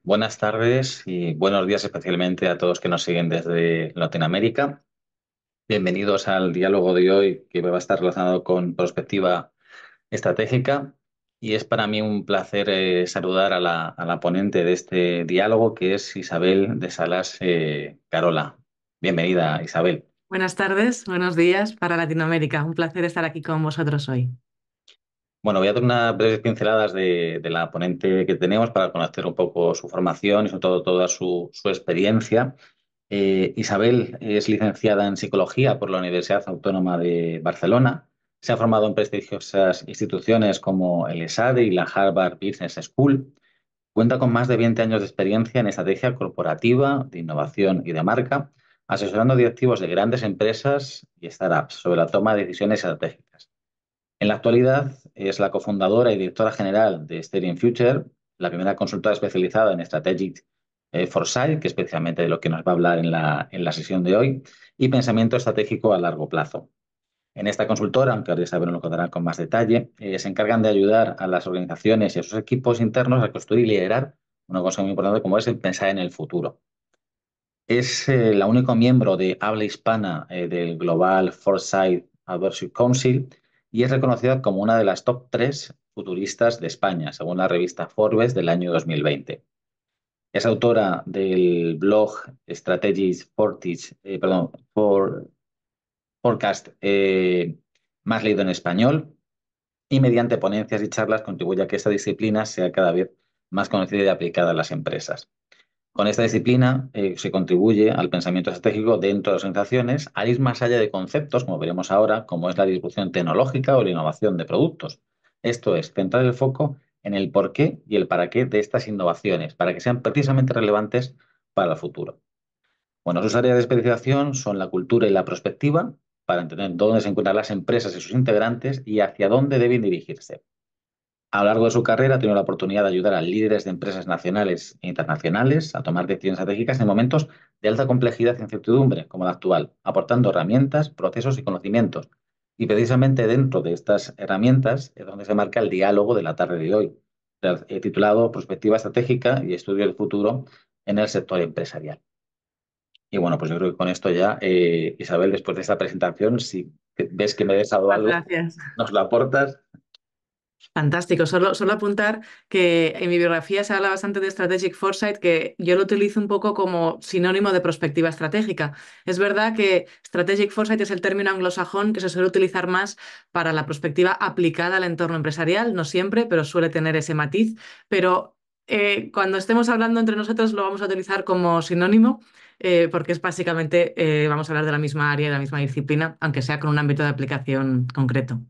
Buenas tardes y buenos días especialmente a todos que nos siguen desde Latinoamérica. Bienvenidos al diálogo de hoy que va a estar relacionado con perspectiva estratégica y es para mí un placer saludar a la ponente de este diálogo que es Isabel de Salas Carola. Bienvenida, Isabel. Buenas tardes, buenos días para Latinoamérica. Un placer estar aquí con vosotros hoy. Bueno, voy a dar unas breves pinceladas de la ponente que tenemos para conocer un poco su formación y sobre todo toda su experiencia. Isabel es licenciada en Psicología por la Universidad Autónoma de Barcelona. Se ha formado en prestigiosas instituciones como el ESADE y la Harvard Business School. Cuenta con más de 20 años de experiencia en estrategia corporativa, de innovación y de marca, asesorando directivos de grandes empresas y startups sobre la toma de decisiones estratégicas. En la actualidad es la cofundadora y directora general de Steering Future, la primera consultora especializada en Strategic Foresight, que es especialmente de lo que nos va a hablar en la sesión de hoy, y pensamiento estratégico a largo plazo. En esta consultora, aunque ahora Isabel nos lo contará con más detalle, se encargan de ayudar a las organizaciones y a sus equipos internos a construir y liderar una cosa muy importante como es el pensar en el futuro. Es la único miembro de habla hispana del Global Foresight Advisory Council y es reconocida como una de las top 3 futuristas de España, según la revista Forbes del año 2020. Es autora del blog Strategies Fortis, Forecast más leído en español y mediante ponencias y charlas contribuye a que esta disciplina sea cada vez más conocida y aplicada en las empresas. Con esta disciplina se contribuye al pensamiento estratégico dentro de las organizaciones, a ir más allá de conceptos, como veremos ahora, como es la disrupción tecnológica o la innovación de productos. Esto es, centrar el foco en el porqué y el para qué de estas innovaciones, para que sean precisamente relevantes para el futuro. Bueno, sus áreas de especialización son la cultura y la prospectiva, para entender dónde se encuentran las empresas y sus integrantes y hacia dónde deben dirigirse. A lo largo de su carrera ha tenido la oportunidad de ayudar a líderes de empresas nacionales e internacionales a tomar decisiones estratégicas en momentos de alta complejidad e incertidumbre, como el actual, aportando herramientas, procesos y conocimientos. Y precisamente dentro de estas herramientas es donde se marca el diálogo de la tarde de hoy, titulado Prospectiva Estratégica y Estudio del Futuro en el Sector Empresarial. Y bueno, pues yo creo que con esto ya, Isabel, después de esta presentación, si ves que me he dejado Muchas algo, gracias. nos lo aportas. Fantástico. Solo apuntar que en mi biografía se habla bastante de Strategic Foresight, que yo lo utilizo un poco como sinónimo de perspectiva estratégica. Es verdad que Strategic Foresight es el término anglosajón que se suele utilizar más para la perspectiva aplicada al entorno empresarial, no siempre, pero suele tener ese matiz. Pero cuando estemos hablando entre nosotros lo vamos a utilizar como sinónimo. Porque es básicamente, vamos a hablar de la misma área y de la misma disciplina, aunque sea con un ámbito de aplicación concreto.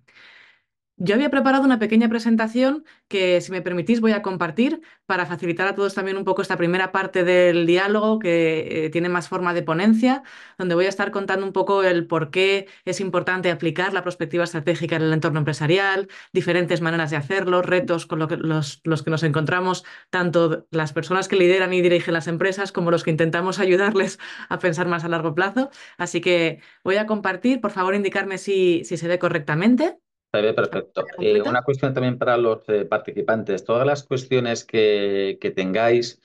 Yo había preparado una pequeña presentación que, si me permitís, voy a compartir para facilitar a todos también un poco esta primera parte del diálogo que tiene más forma de ponencia, donde voy a estar contando un poco el por qué es importante aplicar la perspectiva estratégica en el entorno empresarial, diferentes maneras de hacerlo, retos con los que nos encontramos, tanto las personas que lideran y dirigen las empresas como los que intentamos ayudarles a pensar más a largo plazo. Así que voy a compartir, por favor, indicarme si se ve correctamente. Se ve perfecto. ¿Completa? Una cuestión también para los participantes. Todas las cuestiones que tengáis,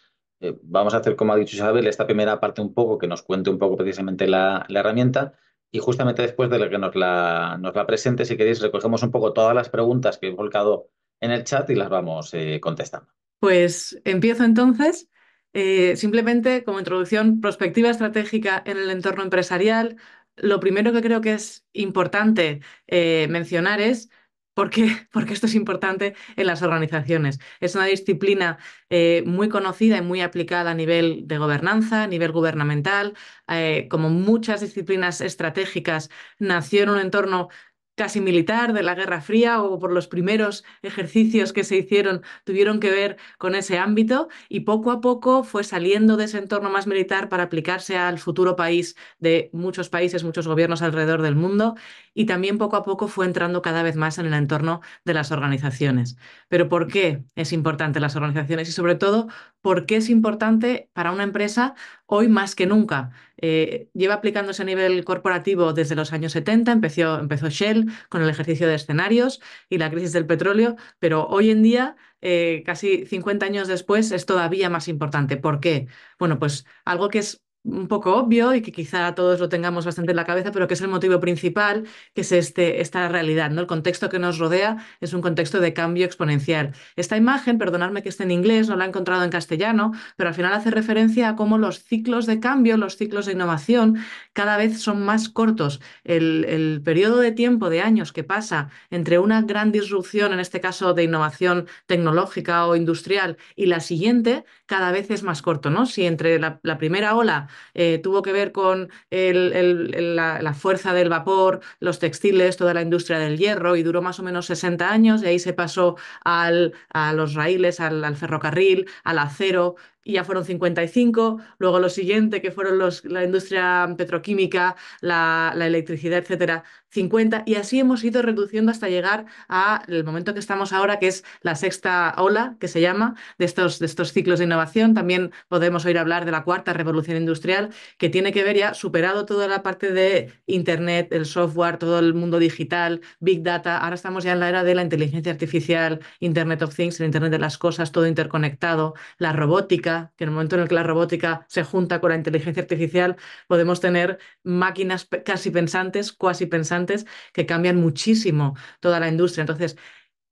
vamos a hacer, como ha dicho Isabel, esta primera parte un poco, que nos cuente un poco precisamente la herramienta, y justamente después de que nos la presente, si queréis, recogemos un poco todas las preguntas que he volcado en el chat y las vamos contestando. Pues empiezo entonces. Simplemente como introducción, perspectiva estratégica en el entorno empresarial. Lo primero que creo que es importante mencionar es por qué esto es importante en las organizaciones. Es una disciplina muy conocida y muy aplicada a nivel de gobernanza, a nivel gubernamental. Como muchas disciplinas estratégicas, nació en un entorno casi militar de la Guerra Fría o por los primeros ejercicios que se hicieron tuvieron que ver con ese ámbito y poco a poco fue saliendo de ese entorno más militar para aplicarse al futuro país de muchos países, muchos gobiernos alrededor del mundo y también poco a poco fue entrando cada vez más en el entorno de las organizaciones. Pero ¿por qué es importante las organizaciones? Y sobre todo, ¿por qué es importante para una empresa hoy más que nunca? Lleva aplicándose a nivel corporativo desde los años 70, empezó Shell con el ejercicio de escenarios y la crisis del petróleo, pero hoy en día, casi 50 años después, es todavía más importante. ¿Por qué? Bueno, pues algo que es un poco obvio y que quizá todos lo tengamos bastante en la cabeza, pero que es el motivo principal, que es esta realidad, ¿no? El contexto que nos rodea es un contexto de cambio exponencial. Esta imagen, perdonadme que esté en inglés, no la he encontrado en castellano, pero al final hace referencia a cómo los ciclos de cambio, los ciclos de innovación, cada vez son más cortos. El periodo de tiempo, de años que pasa entre una gran disrupción, en este caso de innovación tecnológica o industrial, y la siguiente, cada vez es más corto, ¿no? Si entre la primera ola tuvo que ver con la fuerza del vapor, los textiles, toda la industria del hierro, y duró más o menos 60 años, y ahí se pasó a los raíles, al ferrocarril, al acero, y ya fueron 55, luego lo siguiente, que fueron la industria petroquímica, la electricidad, etcétera, 50, y así hemos ido reduciendo hasta llegar al momento que estamos ahora, que es la sexta ola, que se llama, de estos ciclos de innovación. También podemos oír hablar de la cuarta revolución industrial, que tiene que ver ya, superado toda la parte de Internet, el software, todo el mundo digital, Big Data. Ahora estamos ya en la era de la inteligencia artificial, Internet of Things, el Internet de las cosas, todo interconectado, la robótica, que en el momento en el que la robótica se junta con la inteligencia artificial, podemos tener máquinas casi pensantes, cuasi pensantes, que cambian muchísimo toda la industria. Entonces,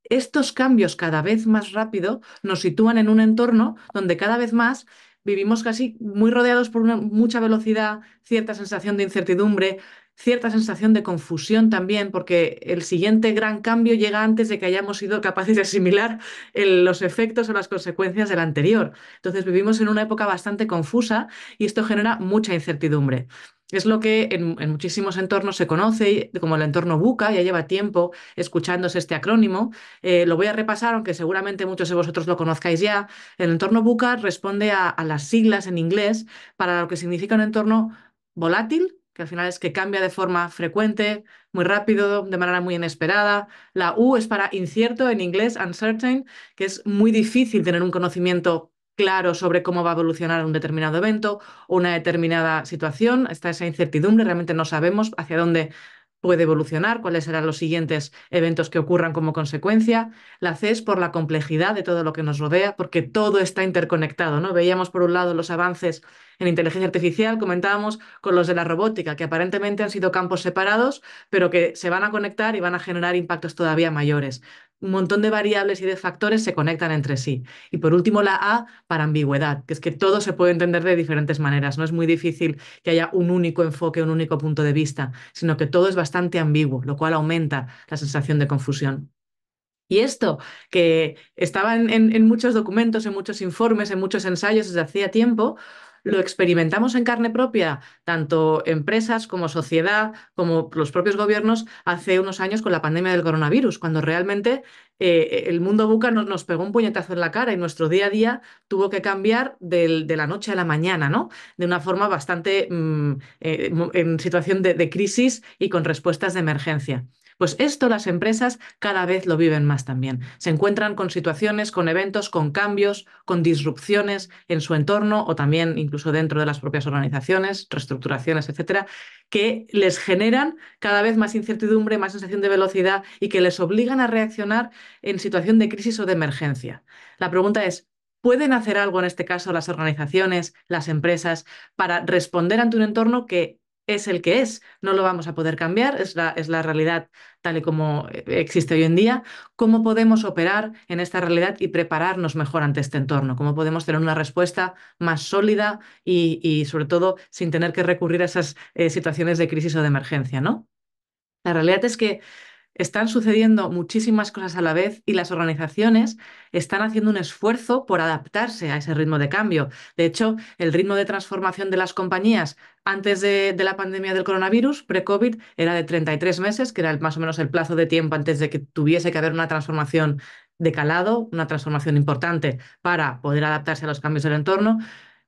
estos cambios cada vez más rápido nos sitúan en un entorno donde cada vez más vivimos casi muy rodeados por mucha velocidad, cierta sensación de incertidumbre, cierta sensación de confusión también, porque el siguiente gran cambio llega antes de que hayamos sido capaces de asimilar los efectos o las consecuencias del anterior. Entonces vivimos en una época bastante confusa y esto genera mucha incertidumbre. Es lo que en muchísimos entornos se conoce como el entorno VUCA, ya lleva tiempo escuchándose este acrónimo. Lo voy a repasar, aunque seguramente muchos de vosotros lo conozcáis ya. El entorno VUCA responde a las siglas en inglés para lo que significa un entorno volátil, que al final es que cambia de forma frecuente, muy rápido, de manera muy inesperada. La U es para incierto, en inglés, uncertain, que es muy difícil tener un conocimiento claro sobre cómo va a evolucionar un determinado evento o una determinada situación. Está esa incertidumbre, realmente no sabemos hacia dónde puede evolucionar, cuáles serán los siguientes eventos que ocurran como consecuencia. La C es por la complejidad de todo lo que nos rodea, porque todo está interconectado, ¿no? Veíamos por un lado los avances en inteligencia artificial, comentábamos con los de la robótica, que aparentemente han sido campos separados, pero que se van a conectar y van a generar impactos todavía mayores. Un montón de variables y de factores se conectan entre sí. Y por último, la A para ambigüedad, que es que todo se puede entender de diferentes maneras. No es muy difícil que haya un único enfoque, un único punto de vista, sino que todo es bastante ambiguo, lo cual aumenta la sensación de confusión. Y esto, que estaba en muchos documentos, en muchos informes, en muchos ensayos desde hacía tiempo, lo experimentamos en carne propia, tanto empresas como sociedad, como los propios gobiernos, hace unos años con la pandemia del coronavirus, cuando realmente el mundo buca nos pegó un puñetazo en la cara y nuestro día a día tuvo que cambiar de la noche a la mañana, ¿no? De una forma bastante en situación de crisis y con respuestas de emergencia. Pues esto las empresas cada vez lo viven más también. Se encuentran con situaciones, con eventos, con cambios, con disrupciones en su entorno o también incluso dentro de las propias organizaciones, reestructuraciones, etcétera, que les generan cada vez más incertidumbre, más sensación de velocidad y que les obligan a reaccionar en situación de crisis o de emergencia. La pregunta es, ¿pueden hacer algo en este caso las organizaciones, las empresas, para responder ante un entorno que es el que es? No lo vamos a poder cambiar, es la realidad tal y como existe hoy en día. ¿Cómo podemos operar en esta realidad y prepararnos mejor ante este entorno? ¿Cómo podemos tener una respuesta más sólida y sobre todo, sin tener que recurrir a esas situaciones de crisis o de emergencia, ¿no? La realidad es que están sucediendo muchísimas cosas a la vez y las organizaciones están haciendo un esfuerzo por adaptarse a ese ritmo de cambio. De hecho, el ritmo de transformación de las compañías antes de la pandemia del coronavirus, pre-COVID, era de 33 meses, que era más o menos el plazo de tiempo antes de que tuviese que haber una transformación de calado, una transformación importante para poder adaptarse a los cambios del entorno.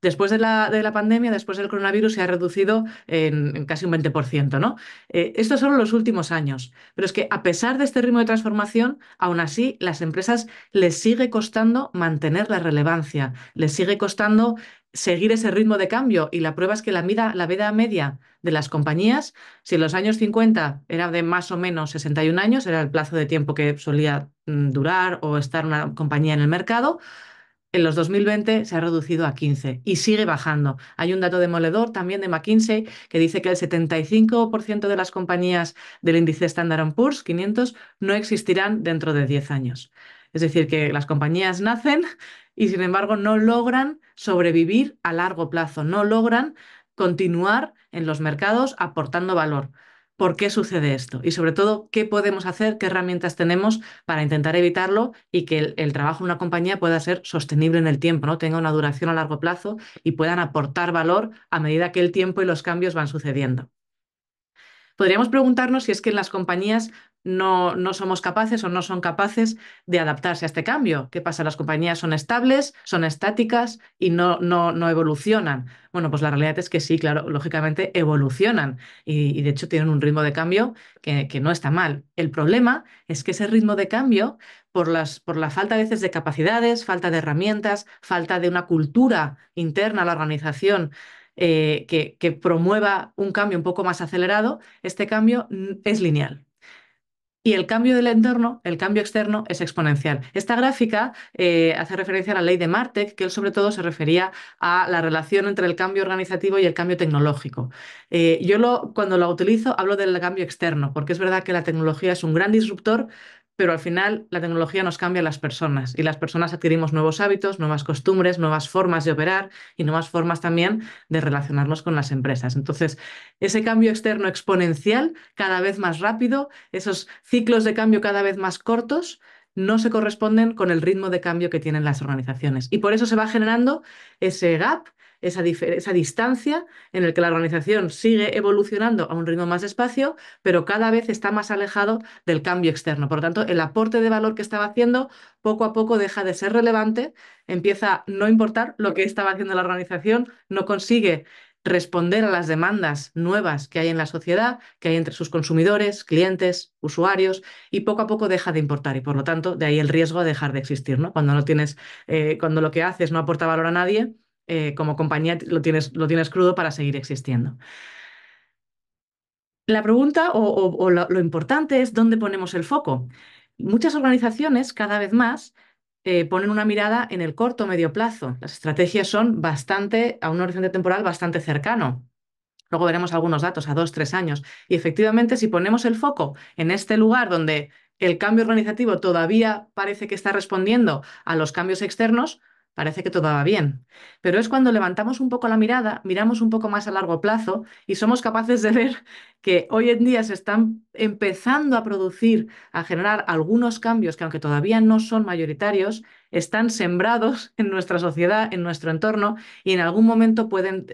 Después de la pandemia, después del coronavirus, se ha reducido en casi un 20%, ¿no? Estos son los últimos años. Pero es que a pesar de este ritmo de transformación, aún así, las empresas les sigue costando mantener la relevancia, les sigue costando seguir ese ritmo de cambio. Y la prueba es que la vida media de las compañías, si en los años 50 era de más o menos 61 años, era el plazo de tiempo que solía durar o estar una compañía en el mercado, en los 2020 se ha reducido a 15 y sigue bajando. Hay un dato demoledor también de McKinsey que dice que el 75% de las compañías del índice Standard Poor's 500 no existirán dentro de 10 años. Es decir, que las compañías nacen y sin embargo no logran sobrevivir a largo plazo, no logran continuar en los mercados aportando valor. ¿Por qué sucede esto? Y sobre todo, ¿qué podemos hacer? ¿Qué herramientas tenemos para intentar evitarlo y que el trabajo en una compañía pueda ser sostenible en el tiempo, ¿no? Tenga una duración a largo plazo y puedan aportar valor a medida que el tiempo y los cambios van sucediendo? Podríamos preguntarnos si es que en las compañías no somos capaces o no son capaces de adaptarse a este cambio. ¿Qué pasa? ¿Las compañías son estables, son estáticas y no evolucionan? Bueno, pues la realidad es que sí, claro, lógicamente evolucionan y de hecho tienen un ritmo de cambio que no está mal. El problema es que ese ritmo de cambio, por la falta a veces de capacidades, falta de herramientas, falta de una cultura interna a la organización, que promueva un cambio un poco más acelerado, este cambio es lineal. Y el cambio del entorno, el cambio externo, es exponencial. Esta gráfica hace referencia a la ley de Martek, que él sobre todo se refería a la relación entre el cambio organizativo y el cambio tecnológico. Cuando lo utilizo hablo del cambio externo, porque es verdad que la tecnología es un gran disruptor, pero al final la tecnología nos cambia a las personas y las personas adquirimos nuevos hábitos, nuevas costumbres, nuevas formas de operar y nuevas formas también de relacionarnos con las empresas. Entonces, ese cambio externo exponencial, cada vez más rápido, esos ciclos de cambio cada vez más cortos, no se corresponden con el ritmo de cambio que tienen las organizaciones. Y por eso se va generando ese gap, esa distancia en el que la organización sigue evolucionando a un ritmo más despacio, pero cada vez está más alejado del cambio externo. Por lo tanto, el aporte de valor que estaba haciendo poco a poco deja de ser relevante, empieza a no importar lo que estaba haciendo la organización, no consigue responder a las demandas nuevas que hay en la sociedad, que hay entre sus consumidores, clientes, usuarios, y poco a poco deja de importar y por lo tanto de ahí el riesgo de dejar de existir, ¿no? Cuando no tienes, cuando lo que haces no aporta valor a nadie, como compañía lo tienes crudo para seguir existiendo. La pregunta o lo importante es dónde ponemos el foco. Muchas organizaciones cada vez más ponen una mirada en el corto o medio plazo. Las estrategias son bastante, a un horizonte temporal bastante cercano. Luego veremos algunos datos a 2, 3 años. Y efectivamente, si ponemos el foco en este lugar donde el cambio organizativo todavía parece que está respondiendo a los cambios externos, parece que todo va bien. Pero es cuando levantamos un poco la mirada, miramos un poco más a largo plazo y somos capaces de ver que hoy en día se están empezando a producir, a generar algunos cambios que, aunque todavía no son mayoritarios, están sembrados en nuestra sociedad, en nuestro entorno, y en algún momento pueden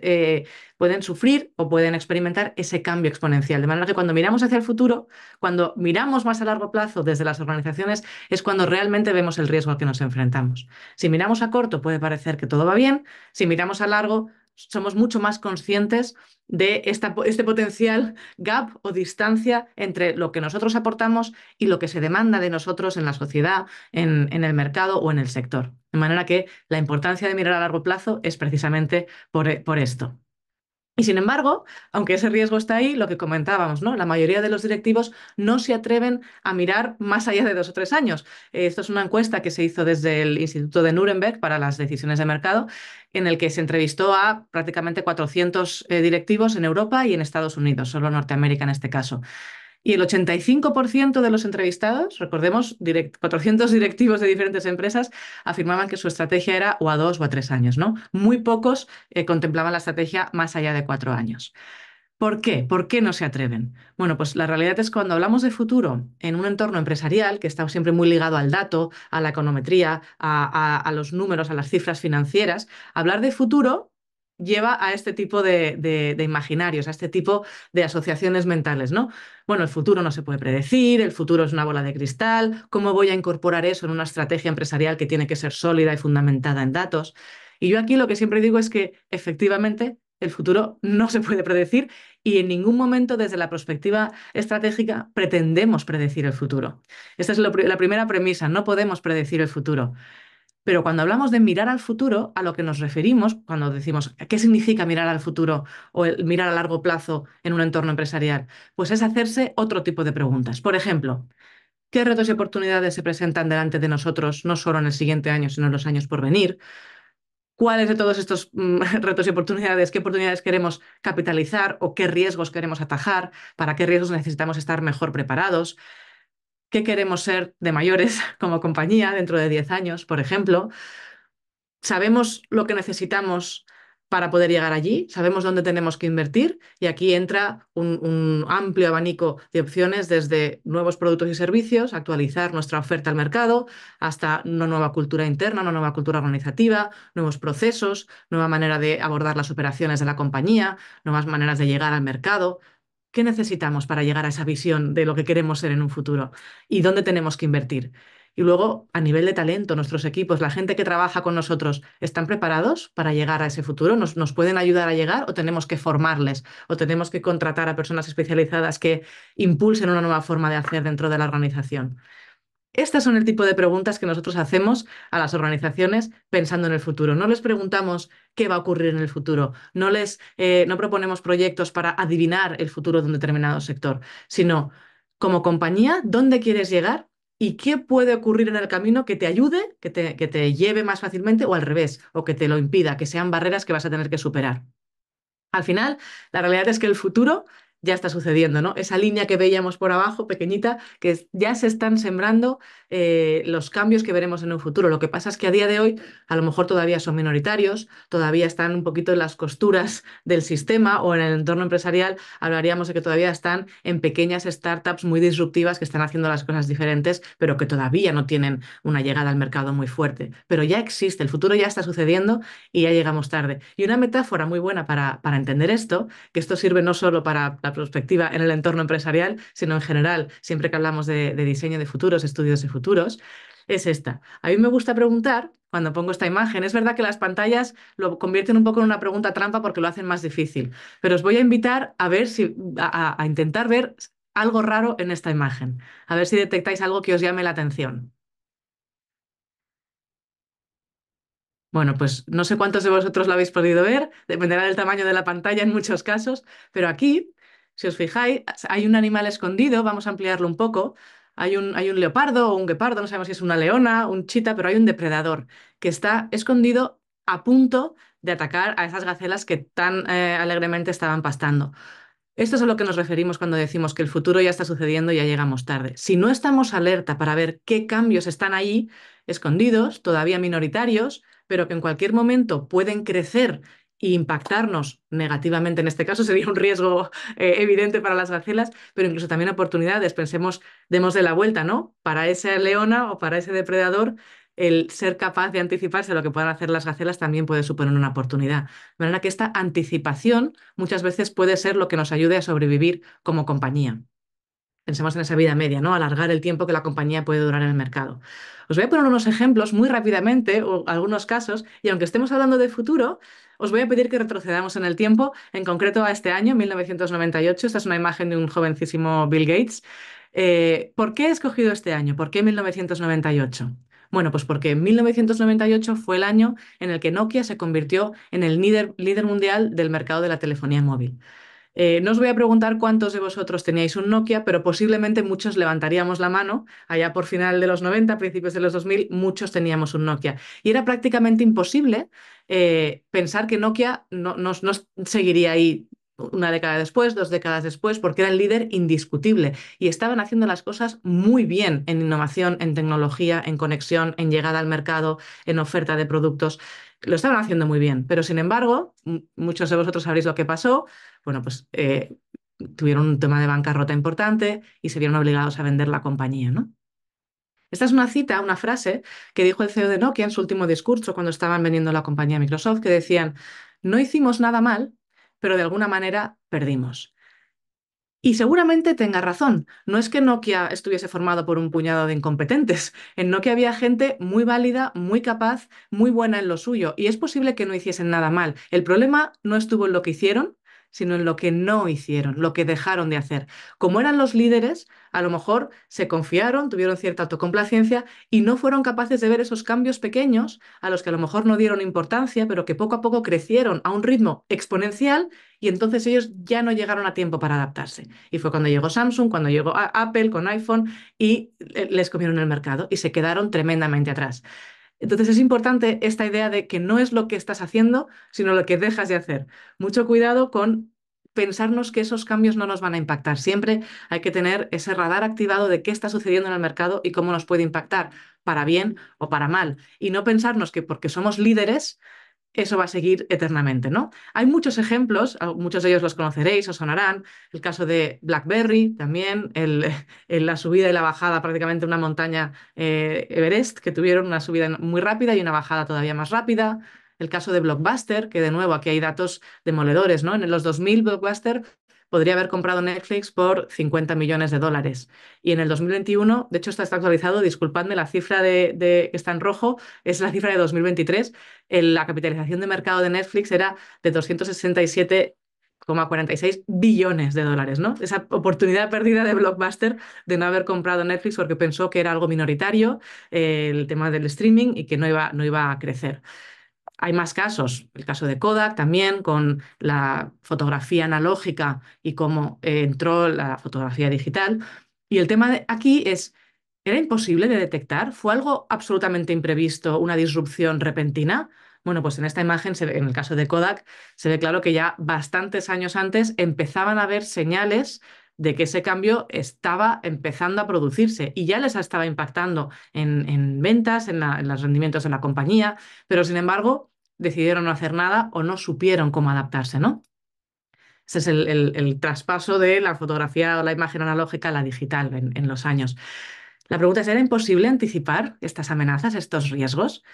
sufrir o pueden experimentar ese cambio exponencial. De manera que cuando miramos hacia el futuro, cuando miramos más a largo plazo desde las organizaciones, es cuando realmente vemos el riesgo al que nos enfrentamos. Si miramos a corto, puede parecer que todo va bien. Si miramos a largo, somos mucho más conscientes de este potencial gap o distancia entre lo que nosotros aportamos y lo que se demanda de nosotros en la sociedad, en el mercado o en el sector. De manera que la importancia de mirar a largo plazo es precisamente por esto. Y sin embargo, aunque ese riesgo está ahí, lo que comentábamos, ¿no? La mayoría de los directivos no se atreven a mirar más allá de 2 o 3 años. Esto es una encuesta que se hizo desde el Instituto de Nuremberg para las decisiones de mercado, en el que se entrevistó a prácticamente 400 directivos en Europa y en Estados Unidos, solo Norteamérica en este caso. Y el 85% de los entrevistados, recordemos, 400 directivos de diferentes empresas, afirmaban que su estrategia era o a 2 o a 3 años, ¿no? Muy pocos contemplaban la estrategia más allá de 4 años. ¿Por qué? ¿Por qué no se atreven? Bueno, pues la realidad es que cuando hablamos de futuro en un entorno empresarial que está siempre muy ligado al dato, a la econometría, a los números, a las cifras financieras, hablar de futuro lleva a este tipo de imaginarios, a este tipo de asociaciones mentales, ¿no? Bueno, el futuro no se puede predecir, el futuro es una bola de cristal, ¿cómo voy a incorporar eso en una estrategia empresarial que tiene que ser sólida y fundamentada en datos? Y yo aquí lo que siempre digo es que efectivamente el futuro no se puede predecir y en ningún momento desde la perspectiva estratégica pretendemos predecir el futuro. Esta es la primera premisa, no podemos predecir el futuro. Pero cuando hablamos de mirar al futuro, a lo que nos referimos, cuando decimos qué significa mirar al futuro o mirar a largo plazo en un entorno empresarial, pues es hacerse otro tipo de preguntas. Por ejemplo, ¿qué retos y oportunidades se presentan delante de nosotros, no solo en el siguiente año, sino en los años por venir? ¿Cuáles de todos estos retos y oportunidades, qué oportunidades queremos capitalizar o qué riesgos queremos atajar? ¿Para qué riesgos necesitamos estar mejor preparados? ¿Qué queremos ser de mayores como compañía dentro de 10 años, por ejemplo? ¿Sabemos lo que necesitamos para poder llegar allí? ¿Sabemos dónde tenemos que invertir? Y aquí entra un amplio abanico de opciones, desde nuevos productos y servicios, actualizar nuestra oferta al mercado, hasta una nueva cultura interna, una nueva cultura organizativa, nuevos procesos, nueva manera de abordar las operaciones de la compañía, nuevas maneras de llegar al mercado. ¿Qué necesitamos para llegar a esa visión de lo que queremos ser en un futuro? ¿Y dónde tenemos que invertir? Y luego, a nivel de talento, nuestros equipos, la gente que trabaja con nosotros, ¿están preparados para llegar a ese futuro? ¿Nos pueden ayudar a llegar o tenemos que formarles o tenemos que contratar a personas especializadas que impulsen una nueva forma de hacer dentro de la organización? Estas son el tipo de preguntas que nosotros hacemos a las organizaciones pensando en el futuro. No les preguntamos qué va a ocurrir en el futuro, no proponemos proyectos para adivinar el futuro de un determinado sector, sino como compañía, ¿dónde quieres llegar? ¿Y qué puede ocurrir en el camino que te ayude, que te lleve más fácilmente o al revés, o que te lo impida, que sean barreras que vas a tener que superar? Al final, la realidad es que el futuro ya está sucediendo, ¿no? Esa línea que veíamos por abajo, pequeñita, ya se están sembrando los cambios que veremos en un futuro. Lo que pasa es que a día de hoy a lo mejor todavía son minoritarios, todavía están un poquito en las costuras del sistema o en el entorno empresarial. Hablaríamos de que todavía están en pequeñas startups muy disruptivas que están haciendo las cosas diferentes, pero que todavía no tienen una llegada al mercado muy fuerte. Pero ya existe, el futuro ya está sucediendo y ya llegamos tarde. Y una metáfora muy buena para entender esto, que esto sirve no solo para la perspectiva en el entorno empresarial, sino en general, siempre que hablamos de diseño de futuros, estudios de futuros, es esta. A mí me gusta preguntar, cuando pongo esta imagen, es verdad que las pantallas lo convierten un poco en una pregunta trampa porque lo hacen más difícil, pero os voy a invitar a ver si, a intentar ver algo raro en esta imagen, a ver si detectáis algo que os llame la atención. Bueno, pues no sé cuántos de vosotros lo habéis podido ver, dependerá del tamaño de la pantalla en muchos casos, pero aquí, si os fijáis, hay un animal escondido, vamos a ampliarlo un poco. Hay un leopardo o un guepardo, no sabemos si es una leona, un chita, pero hay un depredador que está escondido a punto de atacar a esas gacelas que tan alegremente estaban pastando. Esto es a lo que nos referimos cuando decimos que el futuro ya está sucediendo y ya llegamos tarde. Si no estamos alerta para ver qué cambios están ahí, escondidos, todavía minoritarios, pero que en cualquier momento pueden crecer e impactarnos negativamente, en este caso sería un riesgo evidente para las gacelas, pero incluso también oportunidades. Pensemos, demos de la vuelta, ¿no? Para esa leona o para ese depredador, el ser capaz de anticiparse a lo que puedan hacer las gacelas también puede suponer una oportunidad. De manera que esta anticipación muchas veces puede ser lo que nos ayude a sobrevivir como compañía. Pensemos en esa vida media, ¿no? Alargar el tiempo que la compañía puede durar en el mercado. Os voy a poner unos ejemplos muy rápidamente, o algunos casos, y aunque estemos hablando de futuro, os voy a pedir que retrocedamos en el tiempo, en concreto a este año, 1998. Esta es una imagen de un jovencísimo Bill Gates. ¿Por qué he escogido este año? ¿Por qué 1998? Bueno, pues porque 1998 fue el año en el que Nokia se convirtió en el líder mundial del mercado de la telefonía móvil. No os voy a preguntar cuántos de vosotros teníais un Nokia, pero posiblemente muchos levantaríamos la mano. Allá por final de los 90, principios de los 2000, muchos teníamos un Nokia. Y era prácticamente imposible pensar que Nokia no seguiría ahí una década después, 2 décadas después, porque era el líder indiscutible y estaban haciendo las cosas muy bien en innovación, en tecnología, en conexión, en llegada al mercado, en oferta de productos. Lo estaban haciendo muy bien, pero sin embargo, muchos de vosotros sabréis lo que pasó. Bueno, pues tuvieron un tema de bancarrota importante y se vieron obligados a vender la compañía, ¿no? Esta es una cita, una frase que dijo el CEO de Nokia en su último discurso cuando estaban vendiendo la compañía a Microsoft, que decían, no hicimos nada mal, pero de alguna manera perdimos. Y seguramente tenga razón. No es que Nokia estuviese formado por un puñado de incompetentes. En Nokia había gente muy válida, muy capaz, muy buena en lo suyo. Y es posible que no hiciesen nada mal. El problema no estuvo en lo que hicieron, sino en lo que no hicieron, lo que dejaron de hacer. Como eran los líderes, a lo mejor se confiaron, tuvieron cierta autocomplacencia y no fueron capaces de ver esos cambios pequeños a los que a lo mejor no dieron importancia, pero que poco a poco crecieron a un ritmo exponencial y entonces ellos ya no llegaron a tiempo para adaptarse. Y fue cuando llegó Samsung, cuando llegó Apple con iPhone y les comieron el mercado y se quedaron tremendamente atrás. Entonces es importante esta idea de que no es lo que estás haciendo, sino lo que dejas de hacer. Mucho cuidado con pensarnos que esos cambios no nos van a impactar. Siempre hay que tener ese radar activado de qué está sucediendo en el mercado y cómo nos puede impactar, para bien o para mal. Y no pensarnos que porque somos líderes eso va a seguir eternamente, ¿no? Hay muchos ejemplos, muchos de ellos los conoceréis o sonarán, el caso de BlackBerry también, la subida y la bajada prácticamente una montaña Everest, que tuvieron una subida muy rápida y una bajada todavía más rápida, el caso de Blockbuster, que de nuevo aquí hay datos demoledores, ¿no? En los 2000 Blockbuster podría haber comprado Netflix por 50 millones de dólares. Y en el 2021, de hecho está actualizado, disculpadme, la cifra que está en rojo es la cifra de 2023, la capitalización de mercado de Netflix era de 267,46 billones de dólares, ¿no? Esa oportunidad perdida de Blockbuster de no haber comprado Netflix porque pensó que era algo minoritario, el tema del streaming y que no iba a crecer. Hay más casos, el caso de Kodak también, con la fotografía analógica y cómo entró la fotografía digital. Y el tema de aquí es, ¿era imposible de detectar? ¿Fue algo absolutamente imprevisto, una disrupción repentina? Bueno, pues en esta imagen, en el caso de Kodak, se ve claro que ya bastantes años antes empezaban a haber señales de que ese cambio estaba empezando a producirse y ya les estaba impactando en ventas, en los rendimientos de la compañía, pero sin embargo decidieron no hacer nada o no supieron cómo adaptarse, ¿no? Ese es el traspaso de la fotografía o la imagen analógica a la digital en los años. La pregunta es, ¿era imposible anticipar estas amenazas, estos riesgos?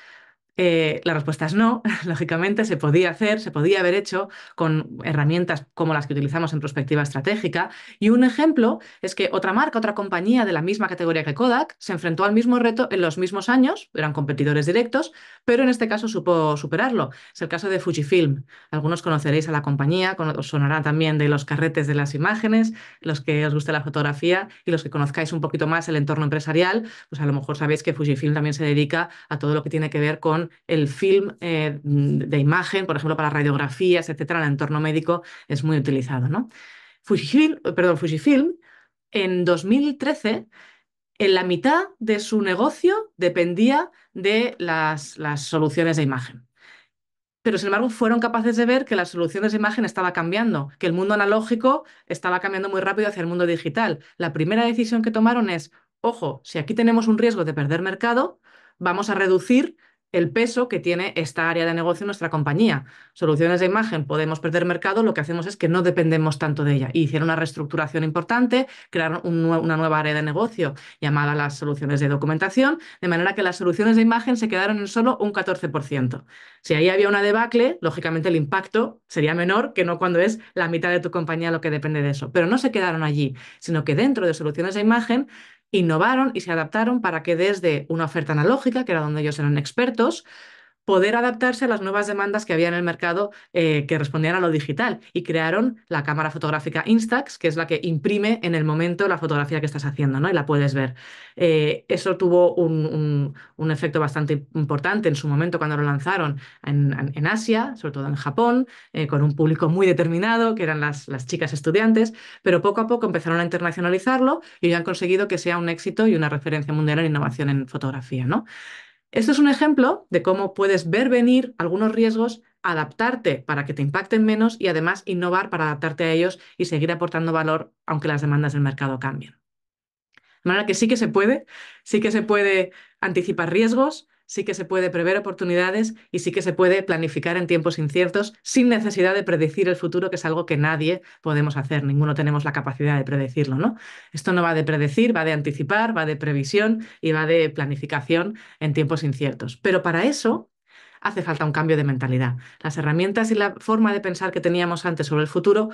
La respuesta es no, lógicamente se podía hacer, se podía haber hecho con herramientas como las que utilizamos en prospectiva estratégica. Y un ejemplo es que otra marca, otra compañía de la misma categoría que Kodak se enfrentó al mismo reto en los mismos años, eran competidores directos, pero en este caso supo superarlo. Es el caso de Fujifilm. Algunos conoceréis a la compañía, os sonará también de los carretes de las imágenes, los que os guste la fotografía y los que conozcáis un poquito más el entorno empresarial, pues a lo mejor sabéis que Fujifilm también se dedica a todo lo que tiene que ver con el film de imagen, por ejemplo, para radiografías, etcétera, en el entorno médico es muy utilizado, ¿no? Fujifilm en 2013 en la mitad de su negocio dependía de las soluciones de imagen. Pero sin embargo fueron capaces de ver que las soluciones de imagen estaba cambiando, que el mundo analógico estaba cambiando muy rápido hacia el mundo digital. La primera decisión que tomaron es, ojo, si aquí tenemos un riesgo de perder mercado, vamos a reducir el peso que tiene esta área de negocio en nuestra compañía. Soluciones de imagen, podemos perder mercado, lo que hacemos es que no dependemos tanto de ella. Y hicieron una reestructuración importante, crearon una nueva área de negocio llamada las soluciones de documentación, de manera que las soluciones de imagen se quedaron en solo un 14%. Si ahí había una debacle, lógicamente el impacto sería menor que no cuando es la mitad de tu compañía lo que depende de eso. Pero no se quedaron allí, sino que dentro de soluciones de imagen innovaron y se adaptaron para que desde una oferta analógica, que era donde ellos eran expertos, poder adaptarse a las nuevas demandas que había en el mercado que respondían a lo digital y crearon la cámara fotográfica Instax, que es la que imprime en el momento la fotografía que estás haciendo, ¿no? Y la puedes ver. Eso tuvo un efecto bastante importante en su momento cuando lo lanzaron en Asia, sobre todo en Japón, con un público muy determinado, que eran las chicas estudiantes, pero poco a poco empezaron a internacionalizarlo y ya han conseguido que sea un éxito y una referencia mundial en innovación en fotografía, ¿no? Esto es un ejemplo de cómo puedes ver venir algunos riesgos, adaptarte para que te impacten menos y además innovar para adaptarte a ellos y seguir aportando valor aunque las demandas del mercado cambien. De manera que sí que se puede anticipar riesgos, sí que se puede prever oportunidades y sí que se puede planificar en tiempos inciertos sin necesidad de predecir el futuro, que es algo que nadie podemos hacer, ninguno tenemos la capacidad de predecirlo, ¿no? Esto no va de predecir, va de anticipar, va de previsión y va de planificación en tiempos inciertos. Pero para eso hace falta un cambio de mentalidad. Las herramientas y la forma de pensar que teníamos antes sobre el futuro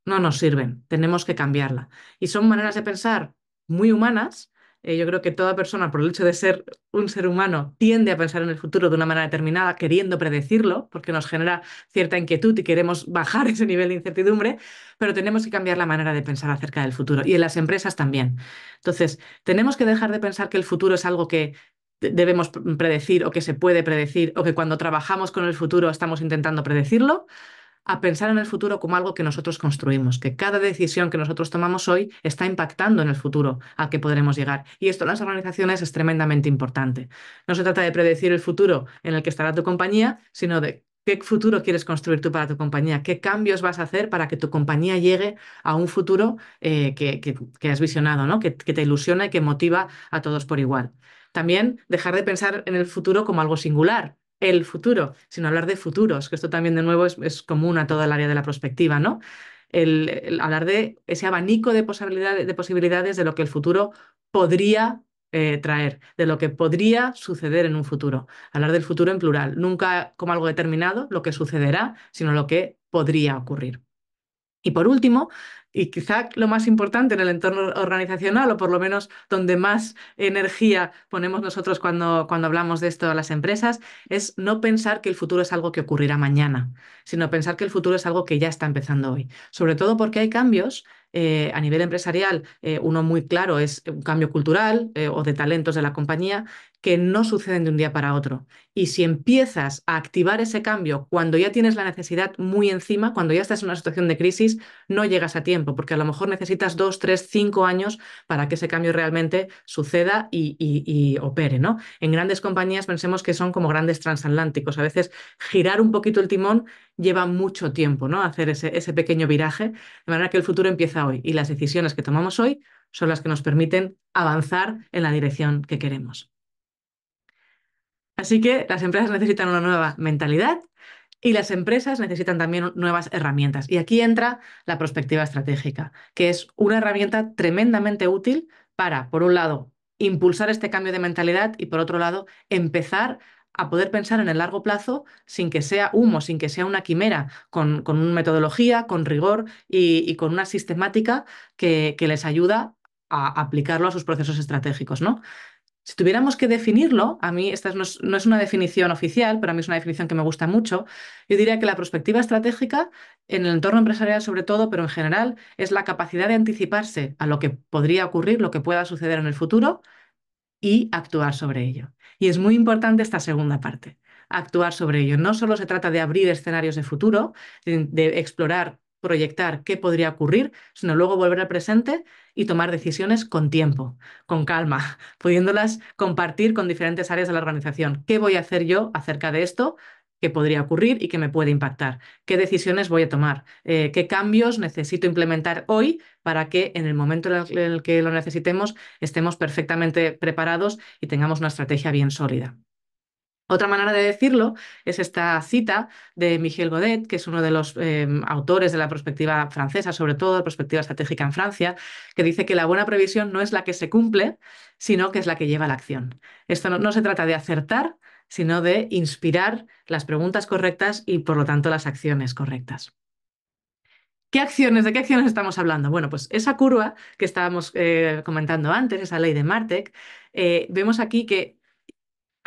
no nos sirven, tenemos que cambiarla. Y son maneras de pensar muy humanas, Yo creo que toda persona, por el hecho de ser un ser humano, tiende a pensar en el futuro de una manera determinada, queriendo predecirlo, porque nos genera cierta inquietud y queremos bajar ese nivel de incertidumbre, pero tenemos que cambiar la manera de pensar acerca del futuro. Y en las empresas también. Entonces, tenemos que dejar de pensar que el futuro es algo que debemos predecir o que se puede predecir o que cuando trabajamos con el futuro estamos intentando predecirlo, a pensar en el futuro como algo que nosotros construimos, que cada decisión que nosotros tomamos hoy está impactando en el futuro al que podremos llegar. Y esto en las organizaciones es tremendamente importante. No se trata de predecir el futuro en el que estará tu compañía, sino de qué futuro quieres construir tú para tu compañía, qué cambios vas a hacer para que tu compañía llegue a un futuro que has visionado, ¿no? Que te ilusiona y que motiva a todos por igual. También dejar de pensar en el futuro como algo singular, el futuro, sino hablar de futuros, que esto también de nuevo es común a toda el área de la prospectiva, ¿no? El hablar de ese abanico de posibilidades de lo que el futuro podría traer, de lo que podría suceder en un futuro. Hablar del futuro en plural, nunca como algo determinado, lo que sucederá, sino lo que podría ocurrir. Y por último, y quizá lo más importante en el entorno organizacional, o por lo menos donde más energía ponemos nosotros cuando hablamos de esto a las empresas, es no pensar que el futuro es algo que ocurrirá mañana, sino pensar que el futuro es algo que ya está empezando hoy. Sobre todo porque hay cambios a nivel empresarial. Uno muy claro es un cambio cultural o de talentos de la compañía que no suceden de un día para otro. Y si empiezas a activar ese cambio cuando ya tienes la necesidad muy encima, cuando ya estás en una situación de crisis, no llegas a tiempo, porque a lo mejor necesitas 2, 3, 5 años para que ese cambio realmente suceda y opere, ¿no? En grandes compañías pensemos que son como grandes transatlánticos. A veces girar un poquito el timón lleva mucho tiempo, ¿no? Hacer ese pequeño viraje, de manera que el futuro empieza hoy y las decisiones que tomamos hoy son las que nos permiten avanzar en la dirección que queremos. Así que las empresas necesitan una nueva mentalidad y las empresas necesitan también nuevas herramientas. Y aquí entra la perspectiva estratégica, que es una herramienta tremendamente útil para, por un lado, impulsar este cambio de mentalidad y, por otro lado, empezar a poder pensar en el largo plazo sin que sea humo, sin que sea una quimera, con una metodología, con rigor y con una sistemática que les ayuda a aplicarlo a sus procesos estratégicos, ¿no? Si tuviéramos que definirlo, a mí esta no es una definición oficial, pero a mí es una definición que me gusta mucho, yo diría que la perspectiva estratégica, en el entorno empresarial sobre todo, pero en general, es la capacidad de anticiparse a lo que podría ocurrir, lo que pueda suceder en el futuro y actuar sobre ello. Y es muy importante esta segunda parte, actuar sobre ello. No solo se trata de abrir escenarios de futuro, de explorar, proyectar qué podría ocurrir, sino luego volver al presente y tomar decisiones con tiempo, con calma, pudiéndolas compartir con diferentes áreas de la organización. ¿Qué voy a hacer yo acerca de esto? ¿Qué podría ocurrir y qué me puede impactar? ¿Qué decisiones voy a tomar? ¿Qué cambios necesito implementar hoy para que en el momento en el que lo necesitemos estemos perfectamente preparados y tengamos una estrategia bien sólida? Otra manera de decirlo es esta cita de Michel Godet, que es uno de los autores de la perspectiva francesa, sobre todo la perspectiva estratégica en Francia, que dice que la buena previsión no es la que se cumple, sino que es la que lleva a la acción. Esto no se trata de acertar, sino de inspirar las preguntas correctas y, por lo tanto, las acciones correctas. ¿De qué acciones estamos hablando? Bueno, pues esa curva que estábamos comentando antes, esa ley de Martek, vemos aquí que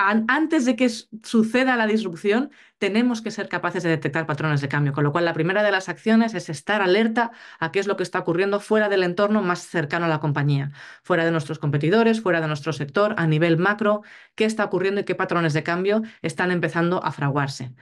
antes de que suceda la disrupción, tenemos que ser capaces de detectar patrones de cambio, con lo cual la primera de las acciones es estar alerta a qué es lo que está ocurriendo fuera del entorno más cercano a la compañía, fuera de nuestros competidores, fuera de nuestro sector, a nivel macro, qué está ocurriendo y qué patrones de cambio están empezando a fraguarse.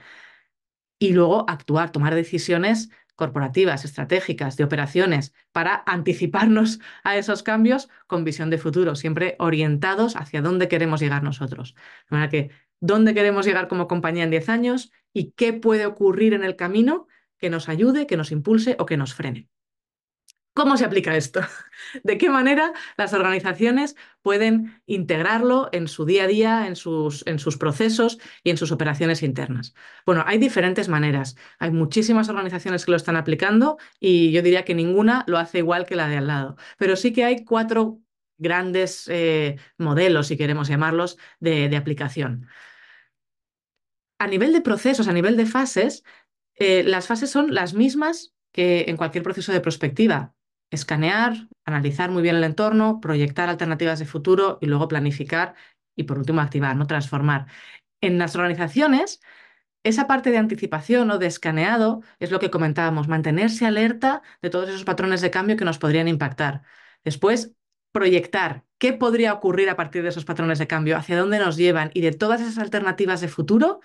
Y luego actuar, tomar decisiones corporativas, estratégicas, de operaciones, para anticiparnos a esos cambios con visión de futuro, siempre orientados hacia dónde queremos llegar nosotros. De manera que, ¿dónde queremos llegar como compañía en 10 años y qué puede ocurrir en el camino que nos ayude, que nos impulse o que nos frene? ¿Cómo se aplica esto? ¿De qué manera las organizaciones pueden integrarlo en su día a día, en sus procesos y en sus operaciones internas? Bueno, hay diferentes maneras. Hay muchísimas organizaciones que lo están aplicando y yo diría que ninguna lo hace igual que la de al lado. Pero sí que hay cuatro grandes modelos, si queremos llamarlos, de aplicación. A nivel de procesos, a nivel de fases, las fases son las mismas que en cualquier proceso de prospectiva. escanear, analizar muy bien el entorno, proyectar alternativas de futuro y luego planificar y por último activar, ¿no? Transformar. En las organizaciones, esa parte de anticipación o de escaneado es lo que comentábamos, mantenerse alerta de todos esos patrones de cambio que nos podrían impactar. Después, proyectar qué podría ocurrir a partir de esos patrones de cambio, hacia dónde nos llevan y de todas esas alternativas de futuro,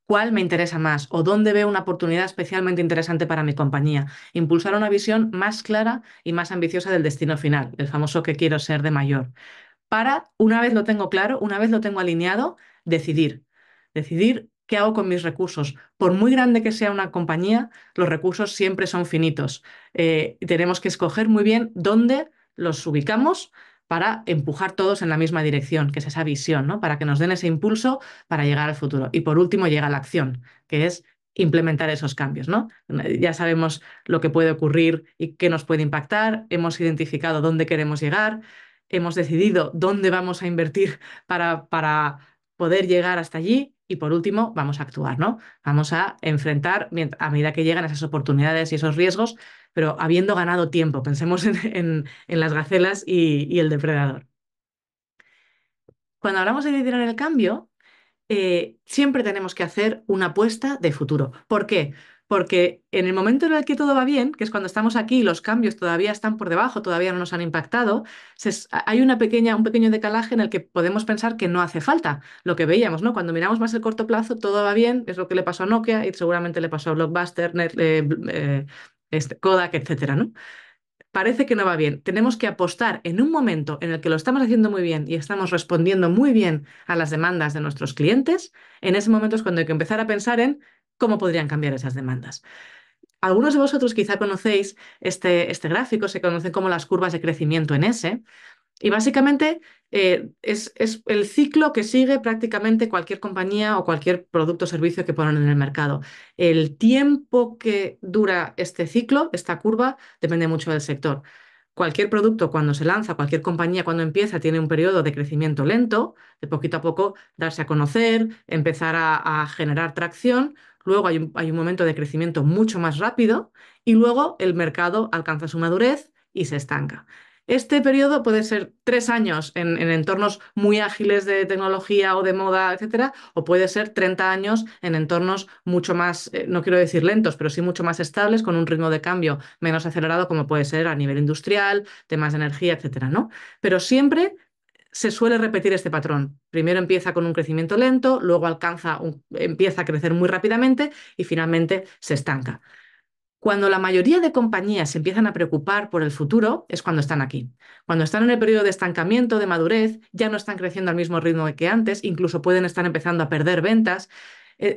cuál me interesa más o dónde veo una oportunidad especialmente interesante para mi compañía. Impulsar una visión más clara y más ambiciosa del destino final, el famoso que quiero ser de mayor. Para, una vez lo tengo claro, una vez lo tengo alineado, decidir. Decidir qué hago con mis recursos. Por muy grande que sea una compañía, los recursos siempre son finitos. Tenemos que escoger muy bien dónde los ubicamos para empujar todos en la misma dirección, que es esa visión, ¿no? Para que nos den ese impulso para llegar al futuro. Y por último llega la acción, que es implementar esos cambios, ¿no? Ya sabemos lo que puede ocurrir y qué nos puede impactar, hemos identificado dónde queremos llegar, hemos decidido dónde vamos a invertir para poder llegar hasta allí y por último vamos a actuar, ¿no? Vamos a enfrentar a medida que llegan esas oportunidades y esos riesgos, pero habiendo ganado tiempo. Pensemos en las gacelas y el depredador. Cuando hablamos de liderar el cambio, siempre tenemos que hacer una apuesta de futuro. ¿Por qué? Porque en el momento en el que todo va bien, que es cuando estamos aquí y los cambios todavía están por debajo, todavía no nos han impactado, hay un pequeño decalaje en el que podemos pensar que no hace falta lo que veíamos, ¿no? Cuando miramos más el corto plazo, todo va bien, es lo que le pasó a Nokia y seguramente le pasó a Blockbuster, Kodak, etcétera, ¿no? Parece que no va bien. Tenemos que apostar en un momento en el que lo estamos haciendo muy bien y estamos respondiendo muy bien a las demandas de nuestros clientes. En ese momento es cuando hay que empezar a pensar en cómo podrían cambiar esas demandas. Algunos de vosotros quizá conocéis este gráfico, se conocen como las curvas de crecimiento en S. Y básicamente es el ciclo que sigue prácticamente cualquier compañía o cualquier producto o servicio que ponen en el mercado. El tiempo que dura este ciclo, esta curva, depende mucho del sector. Cualquier producto cuando se lanza, cualquier compañía cuando empieza, tiene un periodo de crecimiento lento, de poquito a poco darse a conocer, empezar a generar tracción. Luego hay un momento de crecimiento mucho más rápido y luego el mercado alcanza su madurez y se estanca. Este periodo puede ser 3 años en entornos muy ágiles de tecnología o de moda, etcétera, o puede ser 30 años en entornos mucho más, no quiero decir lentos, pero sí mucho más estables, con un ritmo de cambio menos acelerado, como puede ser a nivel industrial, temas de energía, etcétera, ¿no? Pero siempre se suele repetir este patrón. Primero empieza con un crecimiento lento, luego empieza a crecer muy rápidamente y finalmente se estanca. Cuando la mayoría de compañías se empiezan a preocupar por el futuro es cuando están aquí. Cuando están en el periodo de estancamiento, de madurez, ya no están creciendo al mismo ritmo que antes, incluso pueden estar empezando a perder ventas.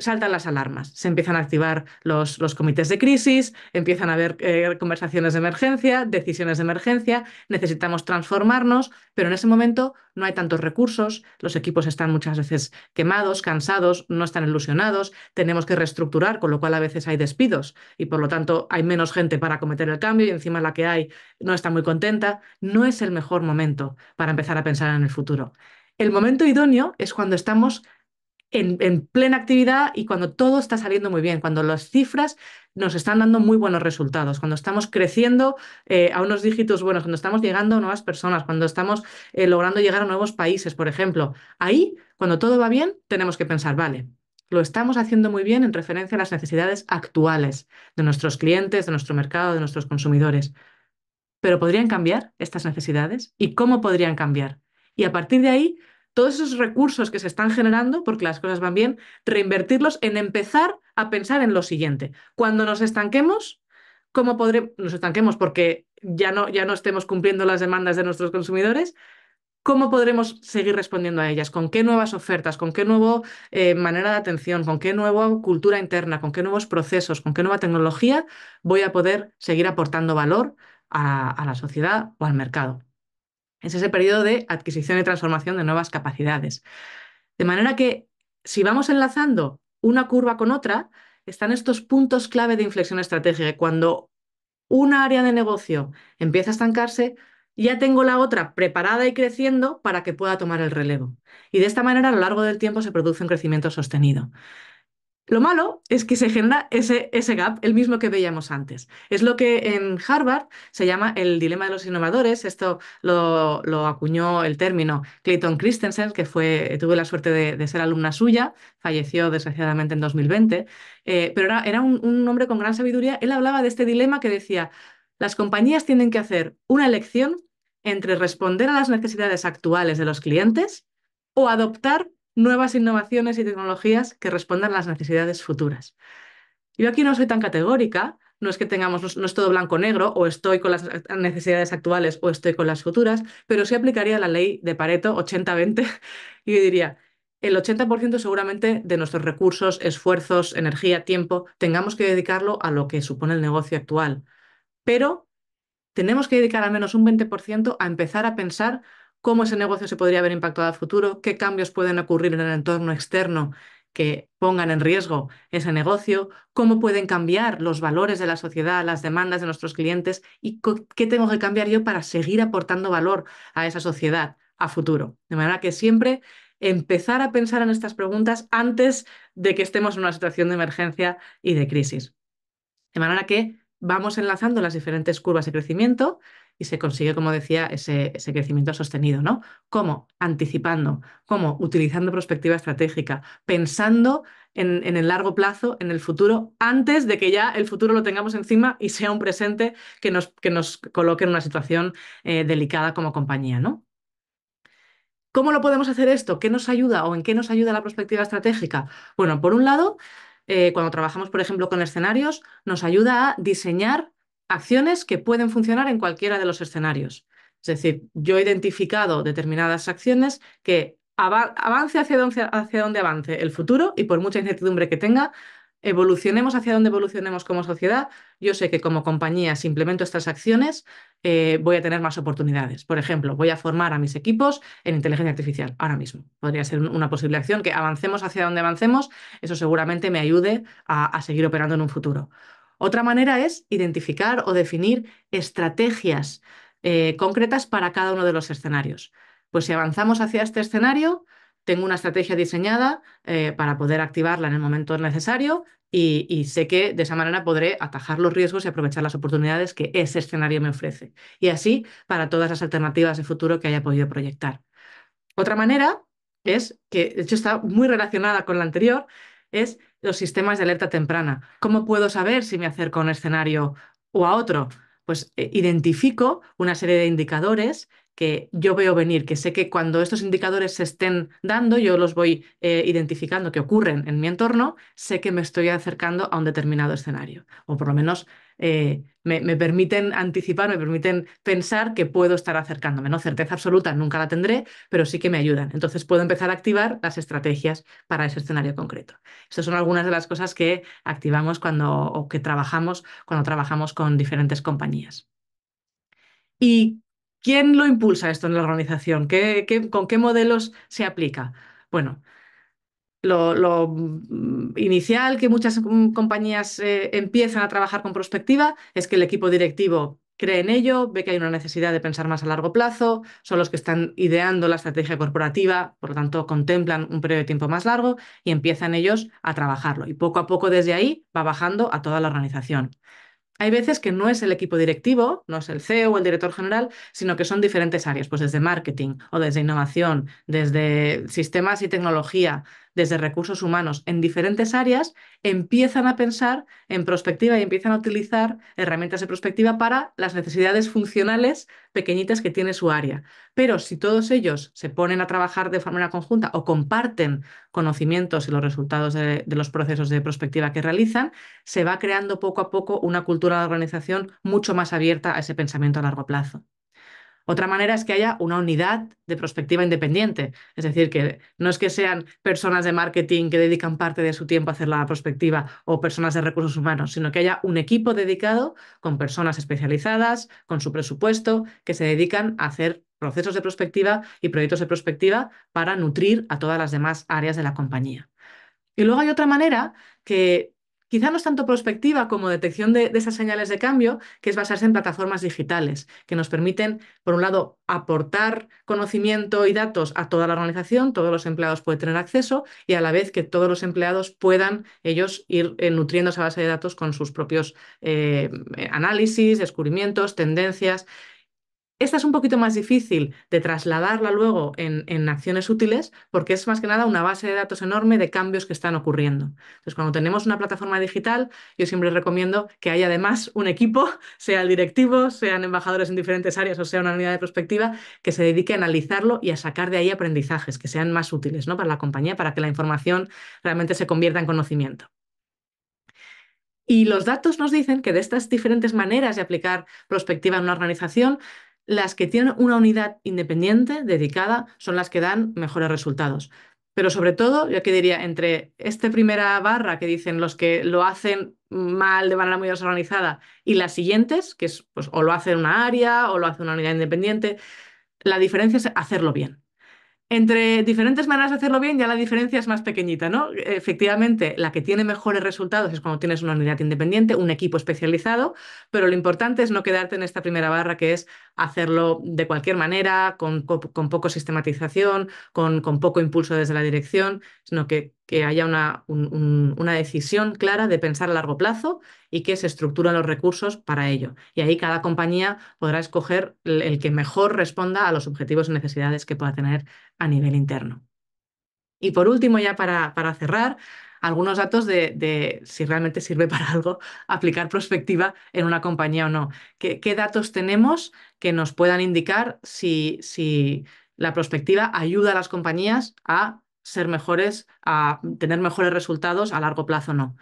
Saltan las alarmas, se empiezan a activar los comités de crisis, empiezan a haber conversaciones de emergencia, decisiones de emergencia, necesitamos transformarnos, pero en ese momento no hay tantos recursos, los equipos están muchas veces quemados, cansados, no están ilusionados, tenemos que reestructurar, con lo cual a veces hay despidos y por lo tanto hay menos gente para acometer el cambio y encima la que hay no está muy contenta. No es el mejor momento para empezar a pensar en el futuro. El momento idóneo es cuando estamos en plena actividad y cuando todo está saliendo muy bien, cuando las cifras nos están dando muy buenos resultados, cuando estamos creciendo a unos dígitos buenos, cuando estamos llegando a nuevas personas, cuando estamos logrando llegar a nuevos países, por ejemplo. Ahí, cuando todo va bien, tenemos que pensar, vale, lo estamos haciendo muy bien en referencia a las necesidades actuales de nuestros clientes, de nuestro mercado, de nuestros consumidores. Pero ¿podrían cambiar estas necesidades? ¿Y cómo podrían cambiar? Y a partir de ahí, todos esos recursos que se están generando, porque las cosas van bien, reinvertirlos en empezar a pensar en lo siguiente. Cuando nos estanquemos, ¿cómo podremos? Nos estanquemos porque ya no estemos cumpliendo las demandas de nuestros consumidores. ¿Cómo podremos seguir respondiendo a ellas? ¿Con qué nuevas ofertas? ¿Con qué nueva manera de atención? ¿Con qué nueva cultura interna? ¿Con qué nuevos procesos? ¿Con qué nueva tecnología voy a poder seguir aportando valor a la sociedad o al mercado? Es ese periodo de adquisición y transformación de nuevas capacidades. De manera que si vamos enlazando una curva con otra, están estos puntos clave de inflexión estratégica. Cuando una área de negocio empieza a estancarse, ya tengo la otra preparada y creciendo para que pueda tomar el relevo. Y de esta manera, a lo largo del tiempo, se produce un crecimiento sostenido. Lo malo es que se genera ese gap, el mismo que veíamos antes. Es lo que en Harvard se llama el dilema de los innovadores. Esto lo acuñó el término Clayton Christensen, que tuve la suerte de ser alumna suya, falleció desgraciadamente en 2020, pero era un hombre con gran sabiduría. Él hablaba de este dilema que decía, las compañías tienen que hacer una elección entre responder a las necesidades actuales de los clientes o adoptar nuevas innovaciones y tecnologías que respondan a las necesidades futuras. Yo aquí no soy tan categórica, no es que tengamos, no es todo blanco o negro, o estoy con las necesidades actuales o estoy con las futuras, pero sí aplicaría la ley de Pareto 80-20 y yo diría, el 80% seguramente de nuestros recursos, esfuerzos, energía, tiempo, tengamos que dedicarlo a lo que supone el negocio actual. Pero tenemos que dedicar al menos un 20% a empezar a pensar cómo ese negocio se podría haber impactado al futuro, qué cambios pueden ocurrir en el entorno externo que pongan en riesgo ese negocio, cómo pueden cambiar los valores de la sociedad, las demandas de nuestros clientes y qué tengo que cambiar yo para seguir aportando valor a esa sociedad a futuro. De manera que siempre empezar a pensar en estas preguntas antes de que estemos en una situación de emergencia y de crisis. De manera que vamos enlazando las diferentes curvas de crecimiento y se consigue, como decía, ese crecimiento sostenido, ¿no? ¿Cómo? Anticipando, ¿cómo? Utilizando perspectiva estratégica, pensando en el largo plazo, en el futuro, antes de que ya el futuro lo tengamos encima y sea un presente que nos coloque en una situación delicada como compañía, ¿no? ¿Cómo lo podemos hacer esto? ¿Qué nos ayuda o en qué nos ayuda la perspectiva estratégica? Bueno, por un lado, cuando trabajamos, por ejemplo, con escenarios, nos ayuda a diseñar acciones que pueden funcionar en cualquiera de los escenarios. Es decir, yo he identificado determinadas acciones que avance hacia donde avance el futuro y por mucha incertidumbre que tenga, evolucionemos hacia donde evolucionemos como sociedad. Yo sé que como compañía, si implemento estas acciones, voy a tener más oportunidades. Por ejemplo, voy a formar a mis equipos en inteligencia artificial ahora mismo. Podría ser una posible acción que avancemos hacia donde avancemos, eso seguramente me ayude a seguir operando en un futuro. Otra manera es identificar o definir estrategias concretas para cada uno de los escenarios. Pues si avanzamos hacia este escenario, tengo una estrategia diseñada para poder activarla en el momento necesario y sé que de esa manera podré atajar los riesgos y aprovechar las oportunidades que ese escenario me ofrece. Y así para todas las alternativas de futuro que haya podido proyectar. Otra manera es, que de hecho está muy relacionada con la anterior, es los sistemas de alerta temprana. ¿Cómo puedo saber si me acerco a un escenario o a otro? Pues identifico una serie de indicadores que yo veo venir, que sé que cuando estos indicadores se estén dando, yo los voy identificando que ocurren en mi entorno, sé que me estoy acercando a un determinado escenario, o por lo menos me permiten anticipar, me permiten pensar que puedo estar acercándome. No, certeza absoluta nunca la tendré, pero sí que me ayudan. Entonces puedo empezar a activar las estrategias para ese escenario concreto. Estas son algunas de las cosas que activamos o que trabajamos cuando trabajamos con diferentes compañías. ¿Y quién lo impulsa esto en la organización? ¿Con qué modelos se aplica? Bueno, lo inicial que muchas compañías empiezan a trabajar con prospectiva es que el equipo directivo cree en ello, ve que hay una necesidad de pensar más a largo plazo, son los que están ideando la estrategia corporativa, por lo tanto contemplan un periodo de tiempo más largo y empiezan ellos a trabajarlo. Y poco a poco desde ahí va bajando a toda la organización. Hay veces que no es el equipo directivo, no es el CEO o el director general, sino que son diferentes áreas, pues desde marketing o desde innovación, desde sistemas y tecnología, desde recursos humanos, en diferentes áreas empiezan a pensar en prospectiva y empiezan a utilizar herramientas de prospectiva para las necesidades funcionales pequeñitas que tiene su área. Pero si todos ellos se ponen a trabajar de forma conjunta o comparten conocimientos y los resultados de los procesos de prospectiva que realizan, se va creando poco a poco una cultura de organización mucho más abierta a ese pensamiento a largo plazo. Otra manera es que haya una unidad de prospectiva independiente, es decir, que no es que sean personas de marketing que dedican parte de su tiempo a hacer la prospectiva o personas de recursos humanos, sino que haya un equipo dedicado con personas especializadas, con su presupuesto, que se dedican a hacer procesos de prospectiva y proyectos de prospectiva para nutrir a todas las demás áreas de la compañía. Y luego hay otra manera que quizá no es tanto prospectiva como detección de esas señales de cambio, que es basarse en plataformas digitales, que nos permiten, por un lado, aportar conocimiento y datos a toda la organización, todos los empleados pueden tener acceso, y a la vez que todos los empleados puedan ellos ir nutriendo esa base de datos con sus propios análisis, descubrimientos, tendencias. Esta es un poquito más difícil de trasladarla luego en acciones útiles porque es más que nada una base de datos enorme de cambios que están ocurriendo. Entonces, cuando tenemos una plataforma digital, yo siempre recomiendo que haya además un equipo, sea el directivo, sean embajadores en diferentes áreas o sea una unidad de prospectiva, que se dedique a analizarlo y a sacar de ahí aprendizajes que sean más útiles, ¿no? Para la compañía, para que la información realmente se convierta en conocimiento. Y los datos nos dicen que de estas diferentes maneras de aplicar prospectiva en una organización, las que tienen una unidad independiente dedicada son las que dan mejores resultados. Pero sobre todo, yo que diría, entre esta primera barra que dicen los que lo hacen mal de manera muy desorganizada y las siguientes, que es pues, o lo hace una área o lo hace una unidad independiente, la diferencia es hacerlo bien. Entre diferentes maneras de hacerlo bien, ya la diferencia es más pequeñita, ¿no? Efectivamente, la que tiene mejores resultados es cuando tienes una unidad independiente, un equipo especializado, pero lo importante es no quedarte en esta primera barra, que es hacerlo de cualquier manera, con poco sistematización, con poco impulso desde la dirección, sino que haya una decisión clara de pensar a largo plazo y que se estructuren los recursos para ello. Y ahí cada compañía podrá escoger el que mejor responda a los objetivos y necesidades que pueda tener a nivel interno. Y por último, ya para cerrar, algunos datos de si realmente sirve para algo aplicar prospectiva en una compañía o no. ¿Qué datos tenemos que nos puedan indicar si la prospectiva ayuda a las compañías a ser mejores, a tener mejores resultados a largo plazo o no?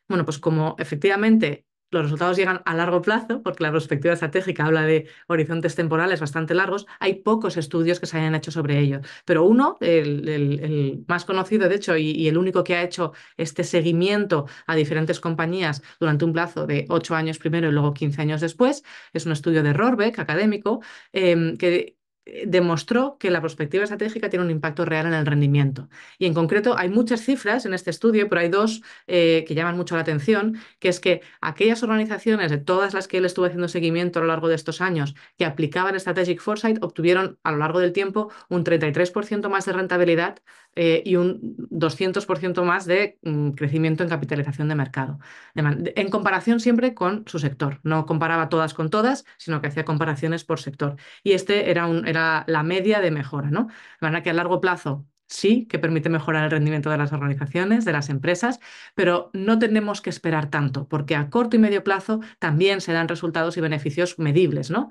Bueno, pues como efectivamente los resultados llegan a largo plazo, porque la perspectiva estratégica habla de horizontes temporales bastante largos, hay pocos estudios que se hayan hecho sobre ello. Pero uno, el más conocido de hecho y el único que ha hecho este seguimiento a diferentes compañías durante un plazo de 8 años primero y luego 15 años después, es un estudio de Rorbeck, académico, que demostró que la perspectiva estratégica tiene un impacto real en el rendimiento. Y en concreto hay muchas cifras en este estudio, pero hay dos que llaman mucho la atención, que es que aquellas organizaciones de todas las que él estuvo haciendo seguimiento a lo largo de estos años que aplicaban Strategic Foresight obtuvieron a lo largo del tiempo un 33% más de rentabilidad y un 200% más de crecimiento en capitalización de mercado. En comparación siempre con su sector. No comparaba todas con todas, sino que hacía comparaciones por sector. Y este era la media de mejora, ¿no? De manera que a largo plazo sí que permite mejorar el rendimiento de las organizaciones, de las empresas, pero no tenemos que esperar tanto, porque a corto y medio plazo también se dan resultados y beneficios medibles, ¿no?